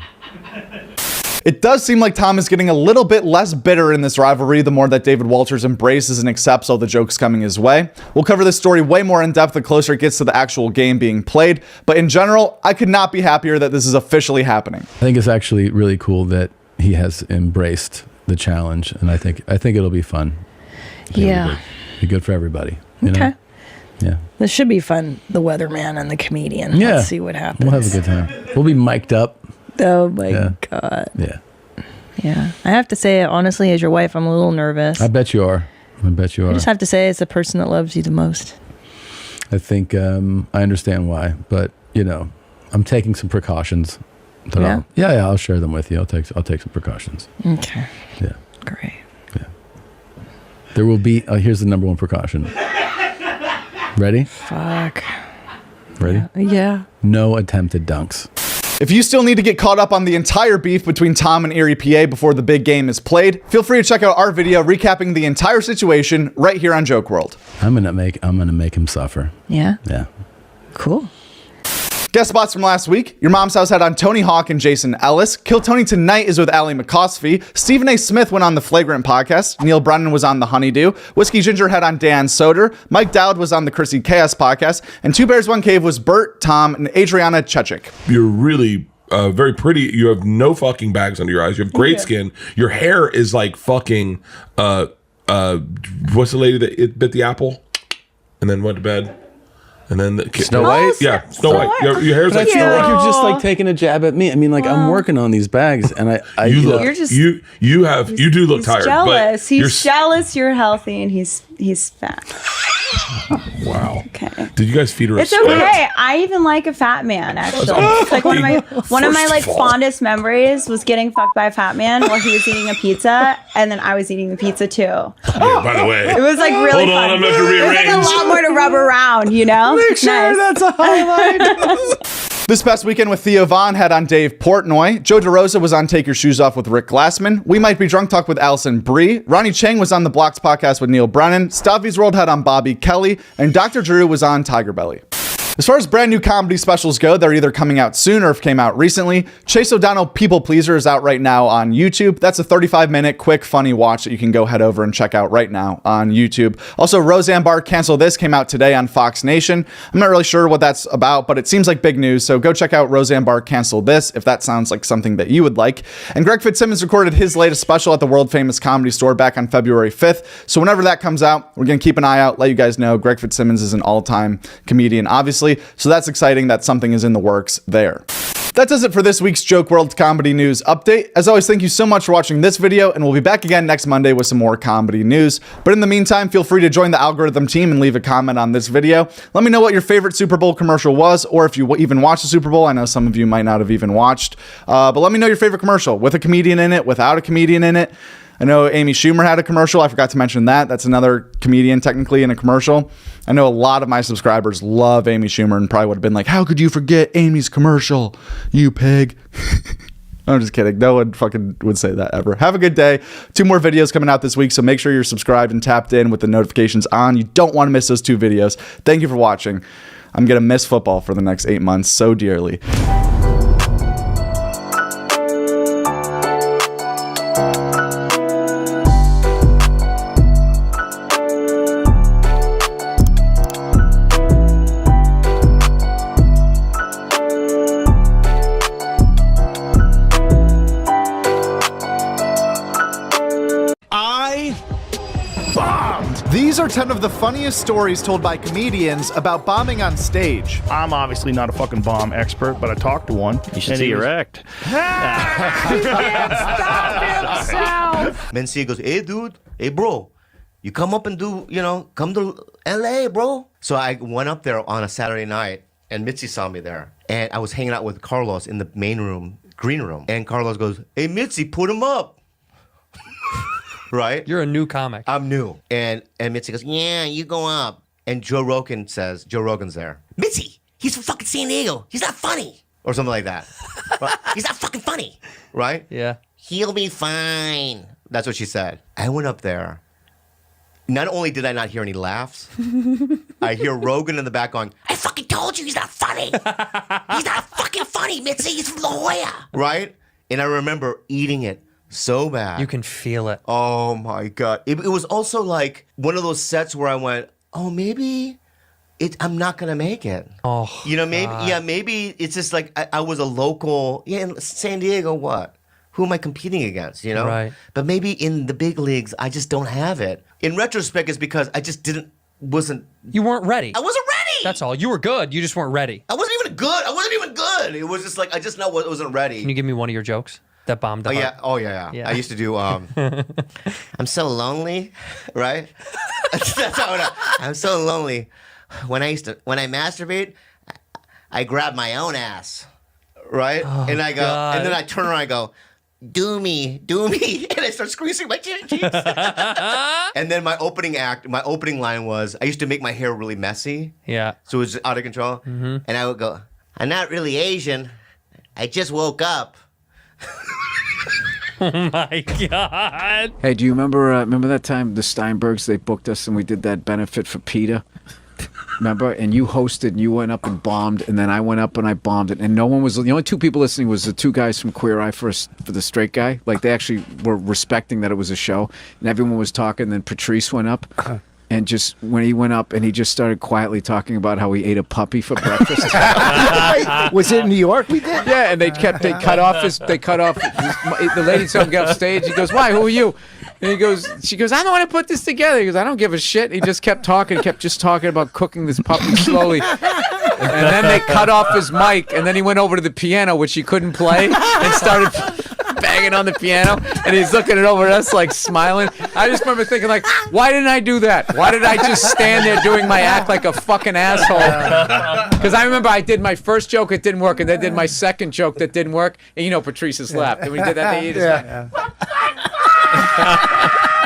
It does seem like Tom is getting a little bit less bitter in this rivalry the more that David Walters embraces and accepts all the jokes coming his way. We'll cover this story way more in depth the closer it gets to the actual game being played, but in general, I could not be happier that this is officially happening. I think it's actually really cool that he has embraced the challenge, and I think it'll be fun. Yeah. Be good for everybody. You Okay. know? Yeah. This should be fun. The weatherman and the comedian. Yeah. Let's see what happens. We'll have a good time. We'll be mic'd up. Oh my God. Yeah. Yeah. I have to say, honestly, as your wife, I'm a little nervous. I bet you are. I bet you are. I just have to say it's the person that loves you the most. I think I understand why, but you know, I'm taking some precautions. That I'll share them with you. I'll take some precautions. Okay. Yeah. Great. Yeah. There will be. Here's the number one precaution. Ready? Fuck. Ready? Yeah. No attempted dunks. If you still need to get caught up on the entire beef between Tom and Erie, PA before the big game is played, feel free to check out our video recapping the entire situation right here on Joke WRLD. I'm gonna make him suffer. Yeah. Yeah. Cool. Guest spots from last week. Your Mom's House had on Tony Hawk and Jason Ellis. Kill Tony Tonight is with Allie McCosfie. Stephen A. Smith went on the Flagrant podcast. Neil Brennan was on the Honeydew. Whiskey Ginger had on Dan Soder. Mike Dowd was on the Chrissy Chaos podcast. And Two Bears, One Cave was Bert, Tom, and Adriana Chechik. You're really very pretty. You have no fucking bags under your eyes. You have great skin. Your hair is like fucking, what's the lady that bit the apple and then went to bed? And then Snow White? Yeah, Snow White. Your hair's But like I feel Snow like White. you're just like taking a jab at me. I mean, like I'm working on these bags, and you do look tired. Jealous. But He's jealous you're healthy and he's fat. Wow. Okay. Did you guys feed her a It's sweat? okay. I even like a fat man, actually. It's like one of my like fondest memories was getting fucked by a fat man while he was eating a pizza, and then I was eating the pizza too. Yeah, by the way, it was like really hold on, fun. I'm going to There's rearrange. like a lot more to rub around, you know? Make sure that's a highlight. This past weekend with Theo Vaughn had on Dave Portnoy. Joe DeRosa was on Take Your Shoes Off with Rick Glassman. We Might Be Drunk Talk with Allison Brie. Ronnie Chang was on the Blocks podcast with Neil Brennan. Stavi's World had on Bobby Kelly. And Dr. Drew was on Tiger Belly. As far as brand new comedy specials go, they're either coming out soon or came out recently. Chase O'Donnell People Pleaser is out right now on YouTube. That's a 35-minute quick funny watch that you can go head over and check out right now on YouTube. Also, Roseanne Barr Cancel This came out today on Fox Nation. I'm not really sure what that's about, but it seems like big news, so go check out Roseanne Barr Cancel This if that sounds like something that you would like. And Greg Fitzsimmons recorded his latest special at the world famous Comedy Store back on February 5th. So whenever that comes out, we're going to keep an eye out, let you guys know. Greg Fitzsimmons is an all-time comedian, obviously, so that's exciting that something is in the works there. That does it for this week's Joke World Comedy News Update. As always, thank you so much for watching this video, and we'll be back again next Monday with some more comedy news. But in the meantime, feel free to join the algorithm team and leave a comment on this video. Let me know what your favorite Super Bowl commercial was, or if you even watched the Super Bowl. I know some of you might not have even watched, but let me know your favorite commercial, with a comedian in it, without a comedian in it. I know Amy Schumer had a commercial. I forgot to mention that. That's another comedian technically in a commercial. I know a lot of my subscribers love Amy Schumer and probably would have been like, how could you forget Amy's commercial, you pig? I'm just kidding. No one fucking would say that ever. Have a good day. 2 more videos coming out this week, so make sure you're subscribed and tapped in with the notifications on. You don't want to miss those 2 videos. Thank you for watching. I'm going to miss football for the next 8 months so dearly. These are 10 of the funniest stories told by comedians about bombing on stage. I'm obviously not a fucking bomb expert, but I talked to one. You should see erect. He can't stop himself. Mencia goes, hey, dude. Hey, bro. You come up and come to L.A., bro. So I went up there on a Saturday night, and Mitzi saw me there. And I was hanging out with Carlos in the main room, green room. And Carlos goes, hey, Mitzi, put him up. Right? You're a new comic. I'm new. And Mitzi goes, yeah, you go up. And Joe Rogan's there. Mitzi, he's from fucking San Diego. He's not funny. Or something like that. He's not fucking funny. Right? Yeah. He'll be fine. That's what she said. I went up there. Not only did I not hear any laughs, I hear Rogan in the back going, I fucking told you he's not funny. He's not fucking funny, Mitzi. He's from La Jolla. Right? And I remember eating it so bad. You can feel it. Oh my God. It was also like one of those sets where I went, oh, maybe I'm not going to make it. Oh, maybe it's just like I was a local, in San Diego, what? Who am I competing against, Right. But maybe in the big leagues, I just don't have it. In retrospect, it's because I just wasn't. You weren't ready. I wasn't ready. That's all. You were good. You just weren't ready. I wasn't even good. It was just like, I just wasn't ready. Can you give me one of your jokes? That bombed the heart. Oh, yeah. I used to do, I'm so lonely, right? That's how I'm so lonely. When I masturbate, I grab my own ass, right? Oh, and I go, God. And then I turn around and I go, do me. And I start squeezing my cheeks. And then my opening line was, I used to make my hair really messy. Yeah. So it was out of control. Mm-hmm. And I would go, I'm not really Asian. I just woke up. Oh my God. Hey, do you remember that time the Steinbergs, they booked us and we did that benefit for PETA? Remember? And you hosted and you went up and bombed, and then I went up and I bombed it. And no one was, the only 2 people listening was the 2 guys from Queer Eye for the straight guy. Like they actually were respecting that it was a show, and everyone was talking. And then Patrice went up. And just when he went up and he just started quietly talking about how he ate a puppy for breakfast. Was it in New York we did? Yeah, and they cut off the lady saw him get off stage. He goes, why, who are you? And she goes, I don't want to put this together. He goes, I don't give a shit. He just kept talking about cooking this puppy slowly. And then they cut off his mic, and then he went over to the piano, which he couldn't play, and started banging on the piano, and he's looking it over at us like smiling. I just remember thinking like, why didn't I do that? Why did I just stand there doing my act like a fucking asshole? Because I remember I did my first joke, it didn't work, and then did my second joke that didn't work, and Patrice just laughed. And we did that, he just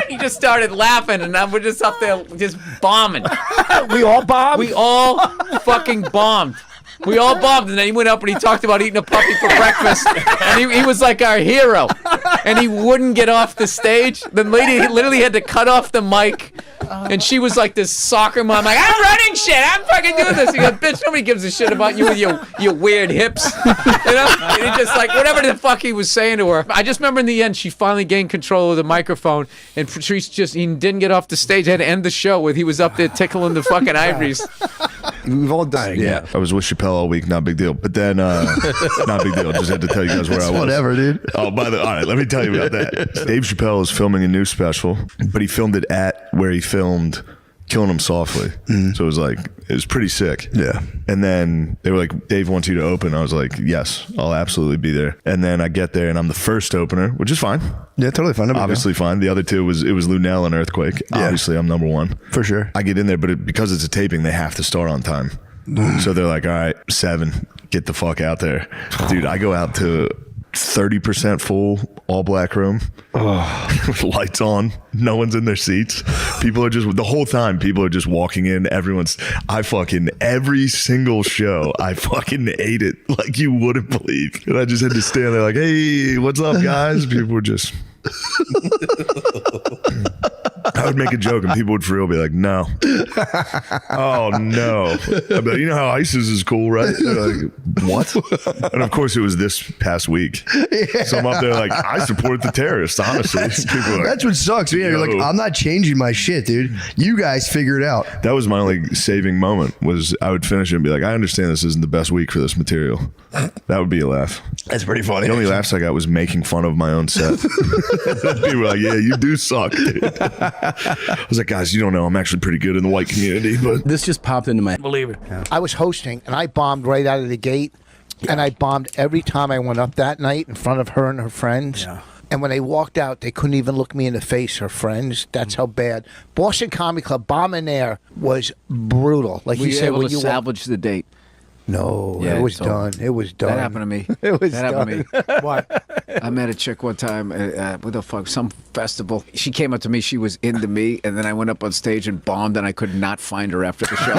he just started laughing, and we're just up there just bombing. We all bombed? We all fucking bombed. We all bombed, and then he went up and he talked about eating a puppy for breakfast. And he was like our hero. And he wouldn't get off the stage. The lady literally had to cut off the mic. And she was like this soccer mom, like, I'm running shit. I'm fucking doing this. He goes, bitch, nobody gives a shit about you with your weird hips. You know? And he just like, whatever the fuck he was saying to her. I just remember in the end, she finally gained control of the microphone. And Patrice he didn't get off the stage. Had to end the show with he was up there tickling the fucking ivories. We've all done it. Yeah. I was with Chappelle all week, not a big deal. But then, not a big deal. Just had to tell you guys where I was. Whatever, dude. Oh, all right, let me tell you about that. Dave Chappelle is filming a new special, but he filmed it at where he filmed Killing Him Softly. So it was pretty sick. Yeah. And then they were like, Dave wants you to open. I was like, yes, I'll absolutely be there. And then I get there and I'm the first opener, which is fine. Yeah, totally fine. Obviously fine. The other two it was Lunel and Earthquake. Yeah. Obviously I'm number one. For sure. I get in there, but because it's a taping, they have to start on time. So they're like, all right, 7, get the fuck out there. Dude, I go out to 30% full, all black room. Lights on. No one's in their seats. People are just, the whole time, people are just walking in. Every single show, I fucking ate it like you wouldn't believe. And I just had to stand there like, hey, what's up, guys? People were just... I would make a joke and people would for real be like, no. Oh, no. I'd be like, you know how ISIS is cool, right? They're like, what? And of course it was this past week. Yeah. So I'm up there like, I support the terrorists, honestly. That's what sucks. Yeah, you're like, I'm not changing my shit, dude. You guys figure it out. That was my only saving moment, was I would finish it and be like, I understand this isn't the best week for this material. That would be a laugh. That's pretty funny. The only laughs I got was making fun of my own set. People were like, yeah, you do suck, dude. I was like, guys, you don't know, I'm actually pretty good in the white community. But this just popped into my... Believe it. Yeah. I was hosting, and I bombed right out of the gate. Yeah. And I bombed every time I went up that night in front of her and her friends. Yeah. And when they walked out, they couldn't even look me in the face, her friends. That's how bad. Boston Comedy Club, bombing there was brutal. Like you said, when you salvage the date. No, yeah, it was done. It was done. That happened to me. It was that done. happened to me. What? I met a chick one time with some festival. She came up to me. She was into me, and then I went up on stage and bombed, and I could not find her after the show.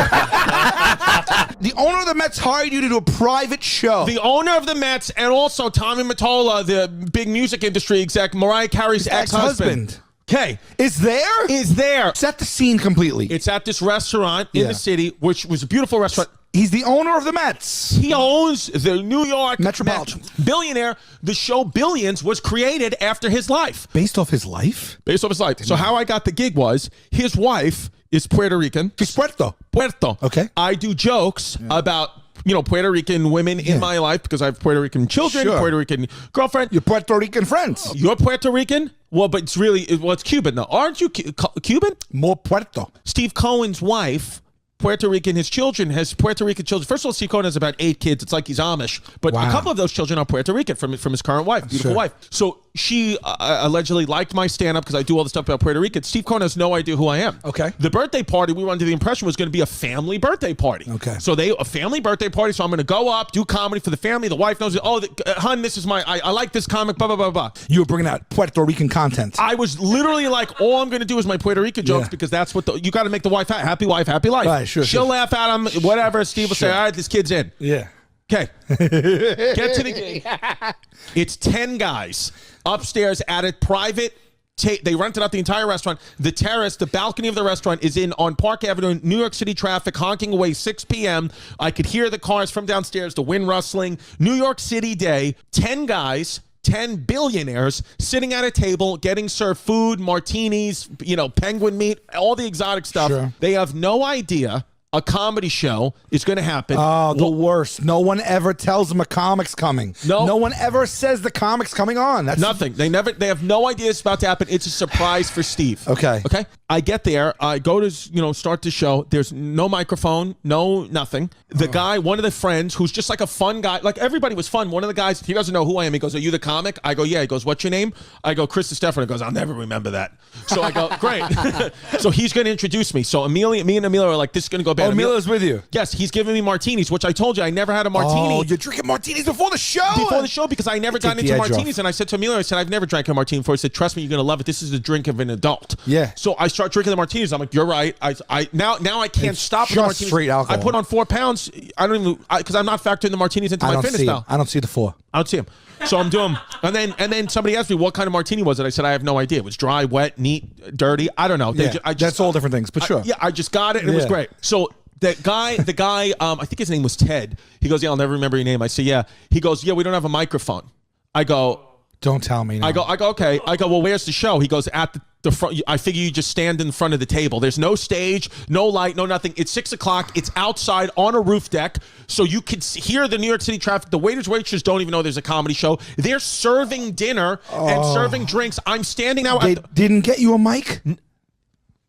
The owner of the Mets hired you to do a private show. The owner of the Mets, and also Tommy Mottola, the big music industry exec, Mariah Carey's ex-husband. Okay, is there? Set the scene completely. It's at this restaurant in the city, which was a beautiful restaurant. He's the owner of the Mets. He owns the New York Metropolitan. Billionaire. The show Billions was created after his life. Based off his life? Based off his life. So how I got the gig was, his wife is Puerto Rican. He's Puerto. Okay. I do jokes about, Puerto Rican women in my life because I have Puerto Rican children, Puerto Rican girlfriend. Your Puerto Rican friends. You're Puerto Rican? Well, but it's Cuban though. Aren't you Cuban? More Puerto. Steve Cohen's wife, Puerto Rican, his children has Puerto Rican children. First of all, Steve Cohen has about 8 kids. It's like he's Amish. But a couple of those children are Puerto Rican from his current wife, beautiful wife. So she allegedly liked my stand-up because I do all the stuff about Puerto Rican. Steve Cohen has no idea who I am. Okay. The birthday party, we were under the impression was going to be a family birthday party. Okay. So a family birthday party. So I'm going to go up, do comedy for the family. The wife knows, hun, this is I like this comic, blah, blah, blah, blah. You were bringing out Puerto Rican content. I was literally like, all I'm going to do is my Puerto Rican jokes because that's what you got to make the wife happy wife, happy life. Right, sure. She'll laugh at him, whatever. Steve will say, all right, this kid's in. Yeah. Okay. Get to the gig. It's 10 guys upstairs at a private they rented out the entire restaurant. The terrace, the balcony of the restaurant is on Park Avenue, New York City traffic, honking away, 6 p.m. I could hear the cars from downstairs, the wind rustling. New York City day, 10 guys, 10 billionaires sitting at a table getting served food, martinis, penguin meat, all the exotic stuff. Sure. They have no idea a comedy show is going to happen. Oh, the worst. No one ever tells them a comic's coming. No one ever says the comic's coming on. That's nothing. They have no idea it's about to happen. It's a surprise for Steve. Okay. I get there. I go to, start the show. There's no microphone, no nothing. The guy, one of the friends, who's just like a fun guy, like everybody was fun. One of the guys, he doesn't know who I am. He goes, "Are you the comic?" I go, "Yeah." He goes, "What's your name?" I go, "Chris DeStefano." He goes, "I'll never remember that." So I go, "Great." So he's going to introduce me. So me and Amelia are like, this is going to go bad. man. Emilio's with you. Yes, he's giving me martinis, which I told you I never had a martini. Oh, you're drinking martinis before the show. Before the show, because I never got Take into the edge martinis. off. And I said to Emilio, I said, I've never drank a martini before. He said, trust me, you're going to love it. This is the drink of an adult. Yeah. So I start drinking the martinis. I'm like, you're right. Now I can't It's stop with the just martinis. straight alcohol. I put on 4 pounds. I don't even, because I'm not factoring the martinis into my fitness now. I don't see the 4. I don't see him. So I'm doing, and then somebody asked me what kind of martini was it. I said I have no idea. It was dry, wet, neat, dirty. I don't know. That's all different things, but sure. I just got it, and it was great. So the guy, I think his name was Ted. He goes, yeah, I'll never remember your name. I say, yeah. He goes, yeah, we don't have a microphone. I go, don't tell me. No. I go, okay. I go, well, where's the show? He goes, at the front. I figure you just stand in front of the table. There's no stage, no light, no nothing. It's 6 o'clock. It's outside on a roof deck, so you could hear the New York City traffic. The waiters, waitresses don't even know there's a comedy show. They're serving dinner and serving drinks. I'm standing out. They didn't get you a mic?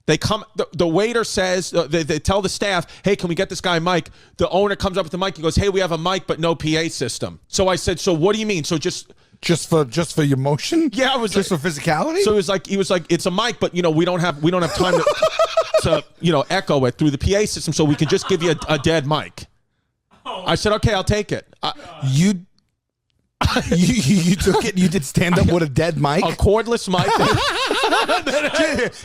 They come. The waiter says they tell the staff, "Hey, can we get this guy a mic?" The owner comes up with the mic. He goes, "Hey, we have a mic, but no PA system." So I said, "So what do you mean? So just for your motion? Yeah, it was just for physicality." So he was like, "It's a mic, but we don't have time to echo it through the PA system. So we can just give you a dead mic." I said, "Okay, I'll take it." You took it. You did stand up with a dead mic, a cordless mic.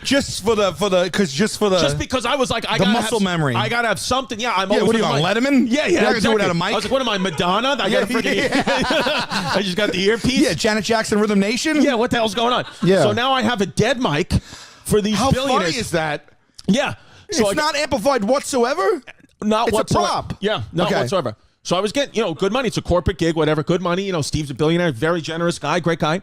just because I was like, I the gotta muscle have, memory. I gotta have something. Yeah, I'm. Yeah, what are you on Letterman? Yeah. You gotta do it exactly. without a mic. I was like, what am I, Madonna? I got a freaking. I just got the earpiece. Yeah, Janet Jackson, Rhythm Nation. Yeah, what the hell's going on? Yeah. So now I have a dead mic for these How billionaires. funny is that? Yeah. So it's not amplified whatsoever. Not it's whatsoever. a prop. Yeah, not whatsoever. So I was getting, good money. It's a corporate gig, whatever. Good money. Steve's a billionaire, very generous guy, great guy.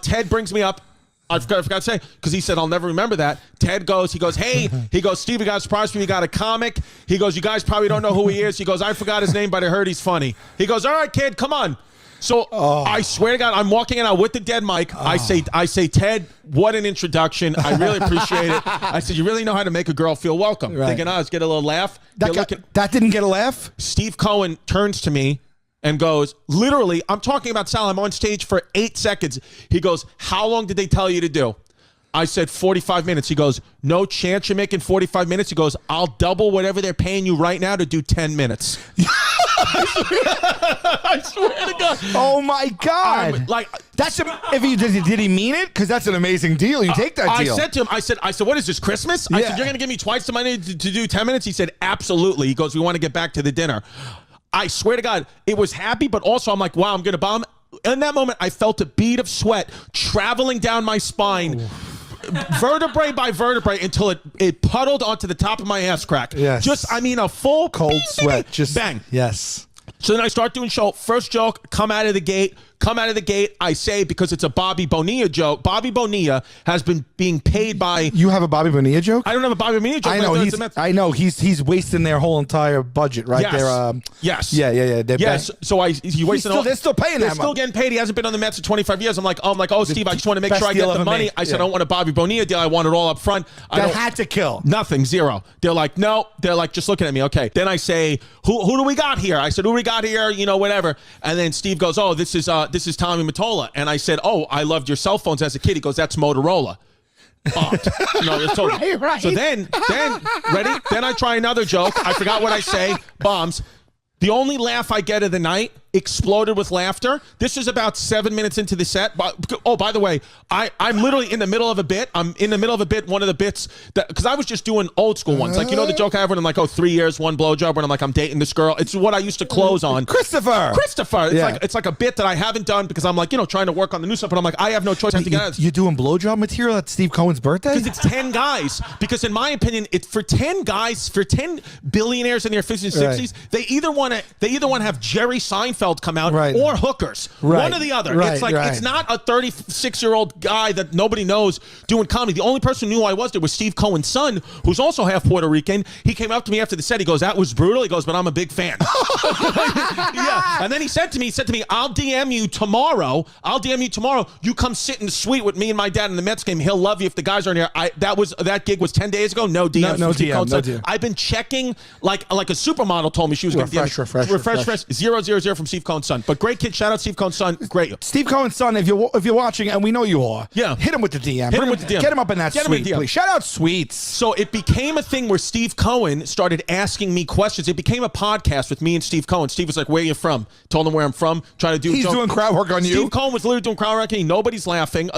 Ted brings me up. I forgot to say, because he said, I'll never remember that. Ted goes, hey, Steve, we got a surprise for you. We got a comic. He goes, you guys probably don't know who he is. He goes, I forgot his name, but I heard he's funny. He goes, all right, kid, come on. So I swear to God, I'm walking in out with the dead mic. I say, Ted, what an introduction. I really appreciate it. I said, you really know how to make a girl feel welcome. Right. Thinking, let's get a little laugh. That didn't get a laugh? Steve Cohen turns to me and goes, literally, I'm talking about Sal. I'm on stage for 8 seconds. He goes, how long did they tell you to do? I said 45 minutes. He goes, no chance you're making 45 minutes. He goes, I'll double whatever they're paying you right now to do 10 minutes. I swear to God. Oh my God. Did he mean it? Because that's an amazing deal. You take that deal. I said to him, I said, what is this, Christmas? I said, you're going to give me twice the money to do 10 minutes? He said, absolutely. He goes, we want to get back to the dinner. I swear to God, it was happy, but also I'm like, wow, I'm going to bomb. In that moment, I felt a bead of sweat traveling down my spine. Vertebrae by vertebrae until it puddled onto the top of my ass crack. Yes. A full cold sweat. Just bang. Yes. So then I start doing show. First joke, come out of the gate. I say, because it's a Bobby Bonilla joke. Bobby Bonilla has been being paid by. You have a Bobby Bonilla joke? I don't have a Bobby Bonilla joke. I know. He's wasting their whole entire budget, right? Yes. Yes. Yeah. Yes. So he wasted. They're still paying that. They're still getting paid. He hasn't been on the Mets for 25 years. I'm like, Steve, I just want to make sure I get the money. I said, I don't want a Bobby Bonilla deal. I want it all up front. That had to kill. Nothing. Zero. They're like, no. They're like, just looking at me. Okay. Then I say, who do we got here? I said, who do we got here? Whatever. And then Steve goes, oh, this is Tommy Mottola. And I said, oh, I loved your cell phones as a kid. He goes, that's Motorola. No, it's totally. Right. So then, ready? Then I try another joke. I forgot what I say. Bombs. The only laugh I get of the night exploded with laughter. This is about 7 minutes into the set. Oh, by the way, I'm literally in the middle of a bit. I'm in the middle of a bit, one of the bits that, because I was just doing old school ones. Like, the joke I have when I'm like, 3 years, one blowjob, when I'm like, I'm dating this girl. It's what I used to close on. Christopher. It's like a bit that I haven't done because I'm like, trying to work on the new stuff. But I'm like, I have no choice. I have to get out. You're doing blowjob material at Steve Cohen's birthday? Because it's 10 guys. Because in my opinion, it's for 10 guys, for 10 billionaires in their 50s and 60s, they either want to have Jerry Seinfeld come out or hookers. One or the other. It's like, it's not a 36-year-old guy that nobody knows doing comedy. The only person who knew I was there was Steve Cohen's son, who's also half Puerto Rican. He came up to me after the set. He goes, that was brutal. He goes, but I'm a big fan. Yeah. And then he said to me, I'll DM you tomorrow. You come sit in the suite with me and my dad in the Mets game. He'll love you if the guys aren't here. That gig was 10 days ago. No DMs. No DM. I've been checking like a supermodel told me she was going to refresh. 000 from Steve Cohen's son. But great kid. Shout out Steve Cohen's son. Great. Steve Cohen's son, if you're watching, and we know you are, hit him with the DM. Hit him with the DM. Get him up in that suite, please. Shout out Sweets. So it became a thing where Steve Cohen started asking me questions. It became a podcast with me and Steve Cohen. Steve was like, "Where are you from?" Told him where I'm from. Trying to do. He's doing crowd work on you. Steve Cohen was literally doing crowd work. Nobody's laughing.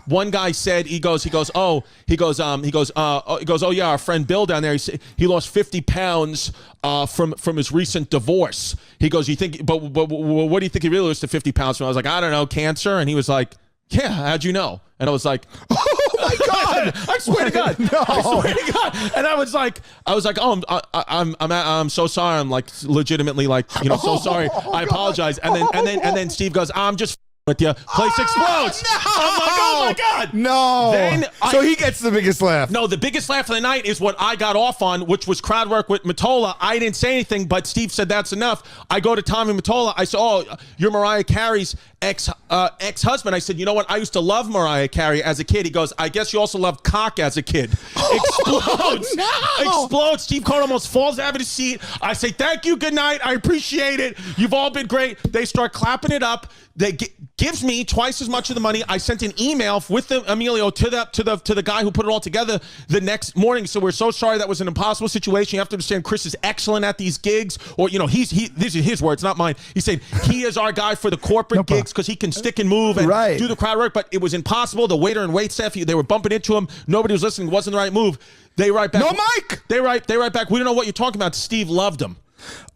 One guy said, he goes, oh yeah, our friend Bill down there, he lost 50 pounds from his recent divorce. He goes, you think, but what do you think he really lost to 50 pounds from? I was like, I don't know, cancer. And he was like, yeah, how'd you know? And I was like, oh my God, I swear to God. No. I swear to God. And I was like, oh, I'm so sorry. I'm like legitimately like, so sorry. I apologize. And then Steve goes, I'm just with you. Place explodes. No! I'm like, oh my God. No. Then so he gets the biggest laugh. No, the biggest laugh of the night is what I got off on, which was crowd work with Mottola. I didn't say anything, but Steve said that's enough. I go to Tommy Mottola. I said, oh, you're Mariah Carey's ex-husband. I said, you know what? I used to love Mariah Carey as a kid. He goes, I guess you also loved cock as a kid. Explodes. No. Explodes. Steve Cohen almost falls out of his seat. I say, thank you. Good night. I appreciate it. You've all been great. They start clapping it up. They gives me twice as much of the money. I sent an email with Emilio to the guy who put it all together the next morning. So we're so sorry, that was an impossible situation. You have to understand, Chris is excellent at these gigs, or these are his words, not mine. He said he is our guy for the corporate gigs because he can stick and move and do the crowd work. But it was impossible. The waiter and wait staff, they were bumping into him. Nobody was listening. It wasn't the right move. They write back. No mic. They write back. We don't know what you're talking about. Steve loved him.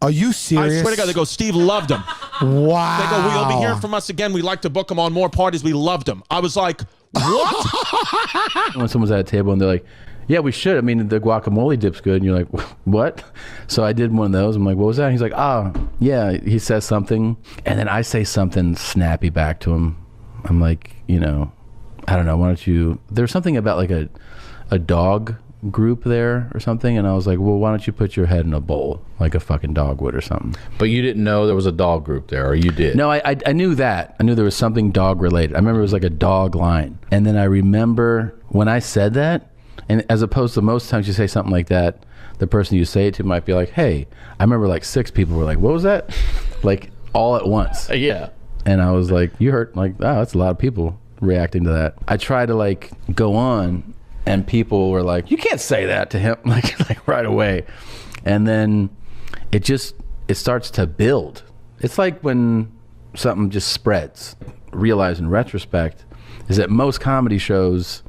Are you serious? I swear to God, they go, Steve loved him. Wow. They go, we'll be hearing from us again. We'd like to book him on more parties. We loved him. I was like, what? When someone's at a table and they're like, yeah, we should. I mean, the guacamole dip's good. And you're like, what? So I did one of those. I'm like, what was that? And he's like, yeah. He says something. And then I say something snappy back to him. I'm like, I don't know. Why don't you? There's something about like a dog group there or something, and I was like, well, why don't you put your head in a bowl like a fucking dog would or something. But you didn't know there was a dog group there, or you did? No, I knew that. I knew there was something dog related. I remember it was like a dog line. And then I remember when I said that, and as opposed to most times you say something like that, the person you say it to might be like, hey. I remember like 6 people were like, what was that? Like all at once. Yeah. And I was like, you heard, like, oh, that's a lot of people reacting to that. I tried to like go on, and people were like, you can't say that to him, like right away. And then it starts to build. It's like when something just spreads. Realize in retrospect is that most comedy shows,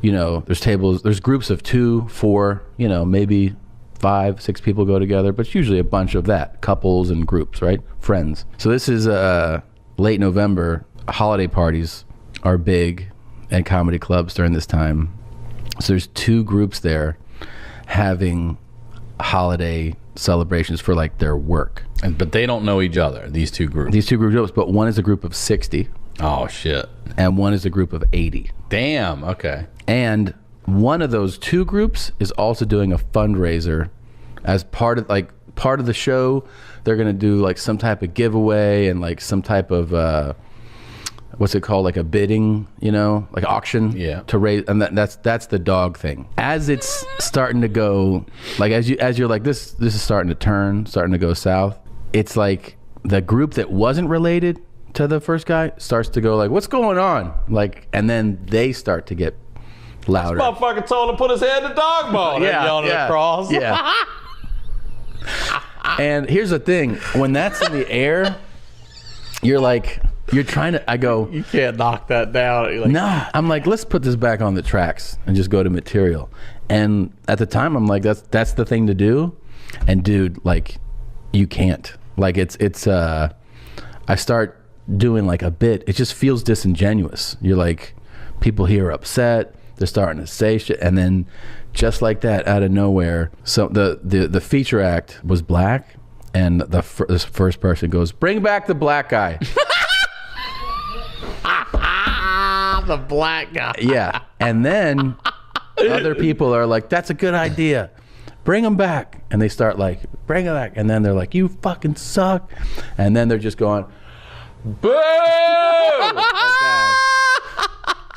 there's groups of 2, 4, maybe 5, 6 people go together, but it's usually a bunch of that, couples and groups, right? Friends. So this is late November. Holiday parties are big at comedy clubs during this time. So there's 2 groups there having holiday celebrations for like their work. But they don't know each other, these 2 groups. These 2 groups, but one is a group of 60. Oh, shit. And one is a group of 80. Damn, okay. And one of those 2 groups is also doing a fundraiser as part of the show. They're going to do like some type of giveaway and like some type of what's it called, like a bidding, like auction, to raise, and that's the dog thing. As it's starting to go, like as you're like this is starting to go south. It's like the group that wasn't related to the first guy starts to go like, what's going on? Like, and then they start to get louder. This motherfucker told him to put his head in the dog bowl. Yelling across. Yeah. And here's the thing: when that's in the air, you're trying to, I go, you can't knock that down. Like, nah. I'm like, let's put this back on the tracks and just go to material. And at the time, I'm like, that's the thing to do. And dude, like, you can't. Like, I start doing like a bit. It just feels disingenuous. You're like, people here are upset. They're starting to say shit. And then just like that, out of nowhere, so the feature act was black. And this first person goes, bring back the black guy. The black guy. Yeah. And then other people are like, that's a good idea. Bring him back. And they start like, bring him back. And then they're like, you fucking suck. And then they're just going, boo!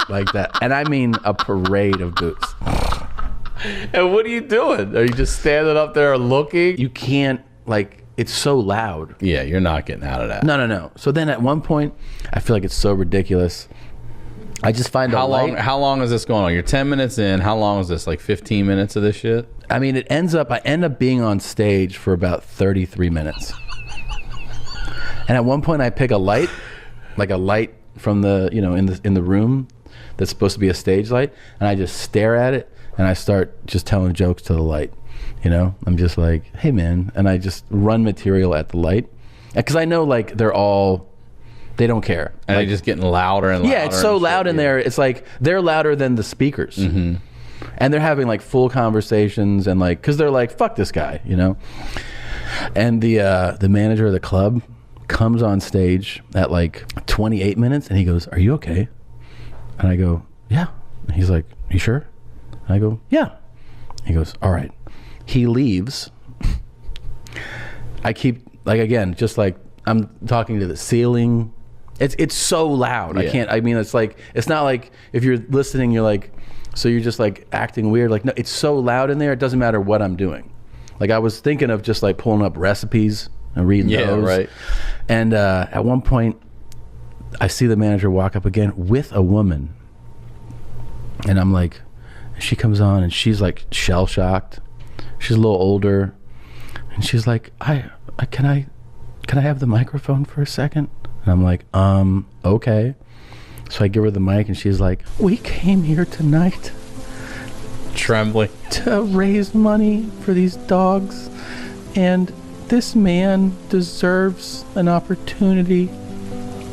Like that. And I mean a parade of boots. And what are you doing? Are you just standing up there looking? You can't, like, it's so loud. Yeah, you're not getting out of that. No. So then at one point, I feel like it's so ridiculous. I just find how long is this going on? You're 10 minutes in. How long is this? Like 15 minutes of this shit? I mean, I end up being on stage for about 33 minutes. And at one point I pick a light, like a light from the, in the room that's supposed to be a stage light, and I just stare at it and I start just telling jokes to the light. I'm just like, hey man, and I just run material at the light because I know like they don't care. And they're just getting louder and louder. Yeah, it's so loud in there. It's like they're louder than the speakers. Mm-hmm. And they're having like full conversations and like, because they're like, fuck this guy, And the manager of the club comes on stage at like 28 minutes and he goes, are you okay? And I go, yeah. And he's like, you sure? And I go, yeah. He goes, all right. He leaves. I keep, like, again, just like I'm talking to the ceiling. It's so loud. Yeah. It's like, it's not like if you're listening, you're like, so you're just like acting weird. Like, no, it's so loud in there. It doesn't matter what I'm doing. Like I was thinking of just like pulling up recipes and reading those. Right. And at one point I see the manager walk up again with a woman. And I'm like, she comes on and she's like shell shocked. She's a little older. And she's like, can I have the microphone for a second? And I'm like, okay. So I give her the mic and she's like, we came here tonight. Trembling. To raise money for these dogs. And this man deserves an opportunity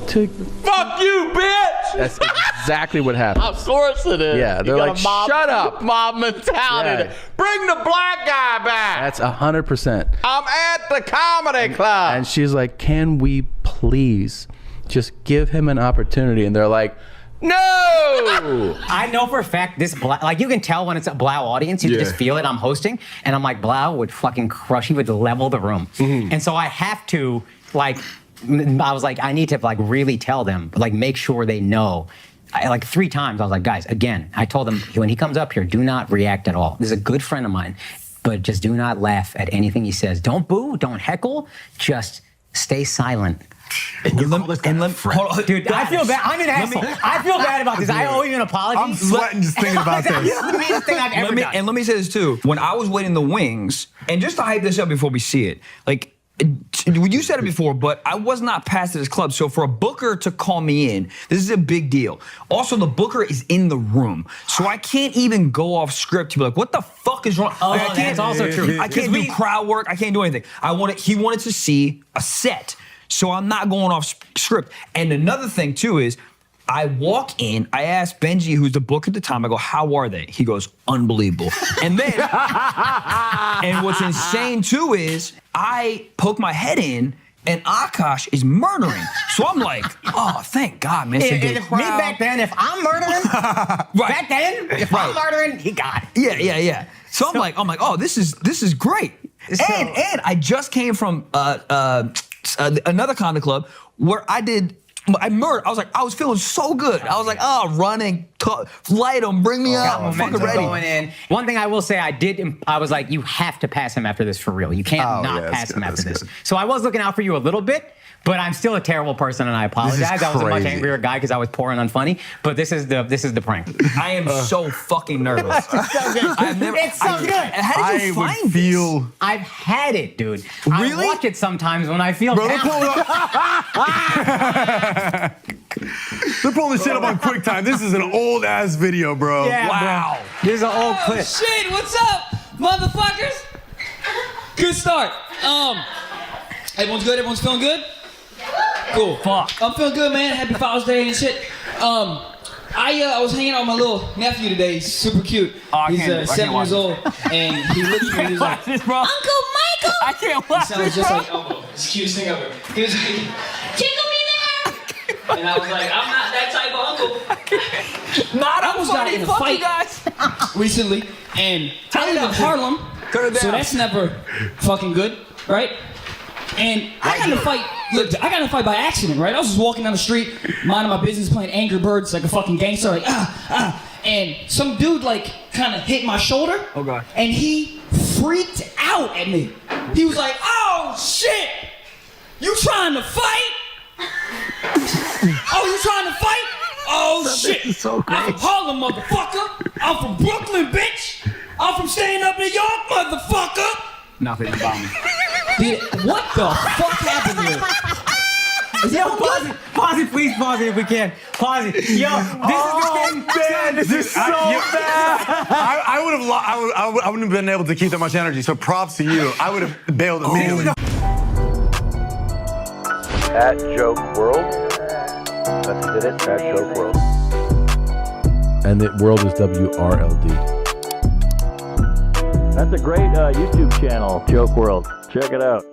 to... Fuck you, bitch! That's exactly what happened. Of course it is. Yeah, they're like, shut up. Mob mentality. Yeah. Bring the black guy back. That's 100%. I'm at the comedy club. And she's like, can we please just give him an opportunity? And they're like, no! I know for a fact this you can tell when it's a Blau audience. You can just feel it. I'm hosting, and I'm like, Blau would fucking crush. He would level the room. Mm-hmm. And so I have to I was like, I need to really tell them, make sure they know. 3 times I was like, guys, again, I told them when he comes up here, do not react at all. This is a good friend of mine, but just do not laugh at anything he says. Don't boo, don't heckle, just stay silent. Dude, I feel bad. I'm an asshole. I feel bad about this. I owe you an apology. I'm sweating just thinking about this. This is the meanest thing I've ever done. And let me say this too. When I was waiting in the wings, and just to hype this up before we see it, you said it before, but I was not passed at this club. So for a booker to call me in, this is a big deal. Also, the booker is in the room. So I can't even go off script to be like, what the fuck is wrong? Oh, that's also true. I can't do crowd work. I can't do anything. He wanted to see a set. So I'm not going off script. And another thing too is, I walk in, I ask Benji, who's the booker at the time, I go, how are they? He goes, unbelievable. And then, and what's insane too is, I poke my head in, and Akash is murdering. So I'm like, oh, thank God, man. Me back then, if I'm murdering, back then, if I'm murdering, he got it. Yeah. So I'm like, oh, this is great. And I just came from another comedy club where I murdered. I was feeling so good. I was like, running, light him, bring me up. I'm fucking ready. Going in. One thing I will say, I was like, you have to pass him after this for real. You can't pass him after this. So I was looking out for you a little bit, but I'm still a terrible person, and I apologize. I was a much angrier guy because I was poor and unfunny. But this is the prank. I am so fucking nervous. It's so good. It's so good. How did you find this? I've had it, dude. Really? I watch it sometimes when I feel down. They're pulling this shit up on QuickTime. This is an old ass video, bro. Yeah, wow. Bro. This is an old clip. Shit, what's up, motherfuckers? Good start. Everyone's good? Everyone's feeling good? Cool. Fuck. I'm feeling good, man. Happy Father's Day and shit. I was hanging out with my little nephew today. He's super cute. He's 7 years old, and he looked at me and he was like, Uncle Michael! I can't watch this. He sounds just like Elmo. It's the cutest thing ever. He was Tickle me there! And I was like, I'm not that type of uncle. I almost got in a fight recently, and I live in Harlem, so that's never fucking good, right? And I got in a fight. Look, I got in a fight by accident, right? I was just walking down the street, minding my business, playing Angry Birds like a fucking gangster, and some dude kind of hit my shoulder. Oh God! And he freaked out at me. He was like, "Oh shit! You trying to fight? Oh, you trying to fight? Oh shit! So I'm from Harlem, motherfucker. I'm from Brooklyn, bitch. I'm from staying up New York, motherfucker. Nothing about me. What the fuck happened here? Yo, pause it, please pause it if we can. Pause it. Yo, this is the thing. Man, this is so bad. I wouldn't have been able to keep that much energy. So props to you. I would have bailed immediately. At Joke WRLD. That's it. At Joke WRLD. And the world is WRLD. That's a great YouTube channel, Joke WRLD. Check it out.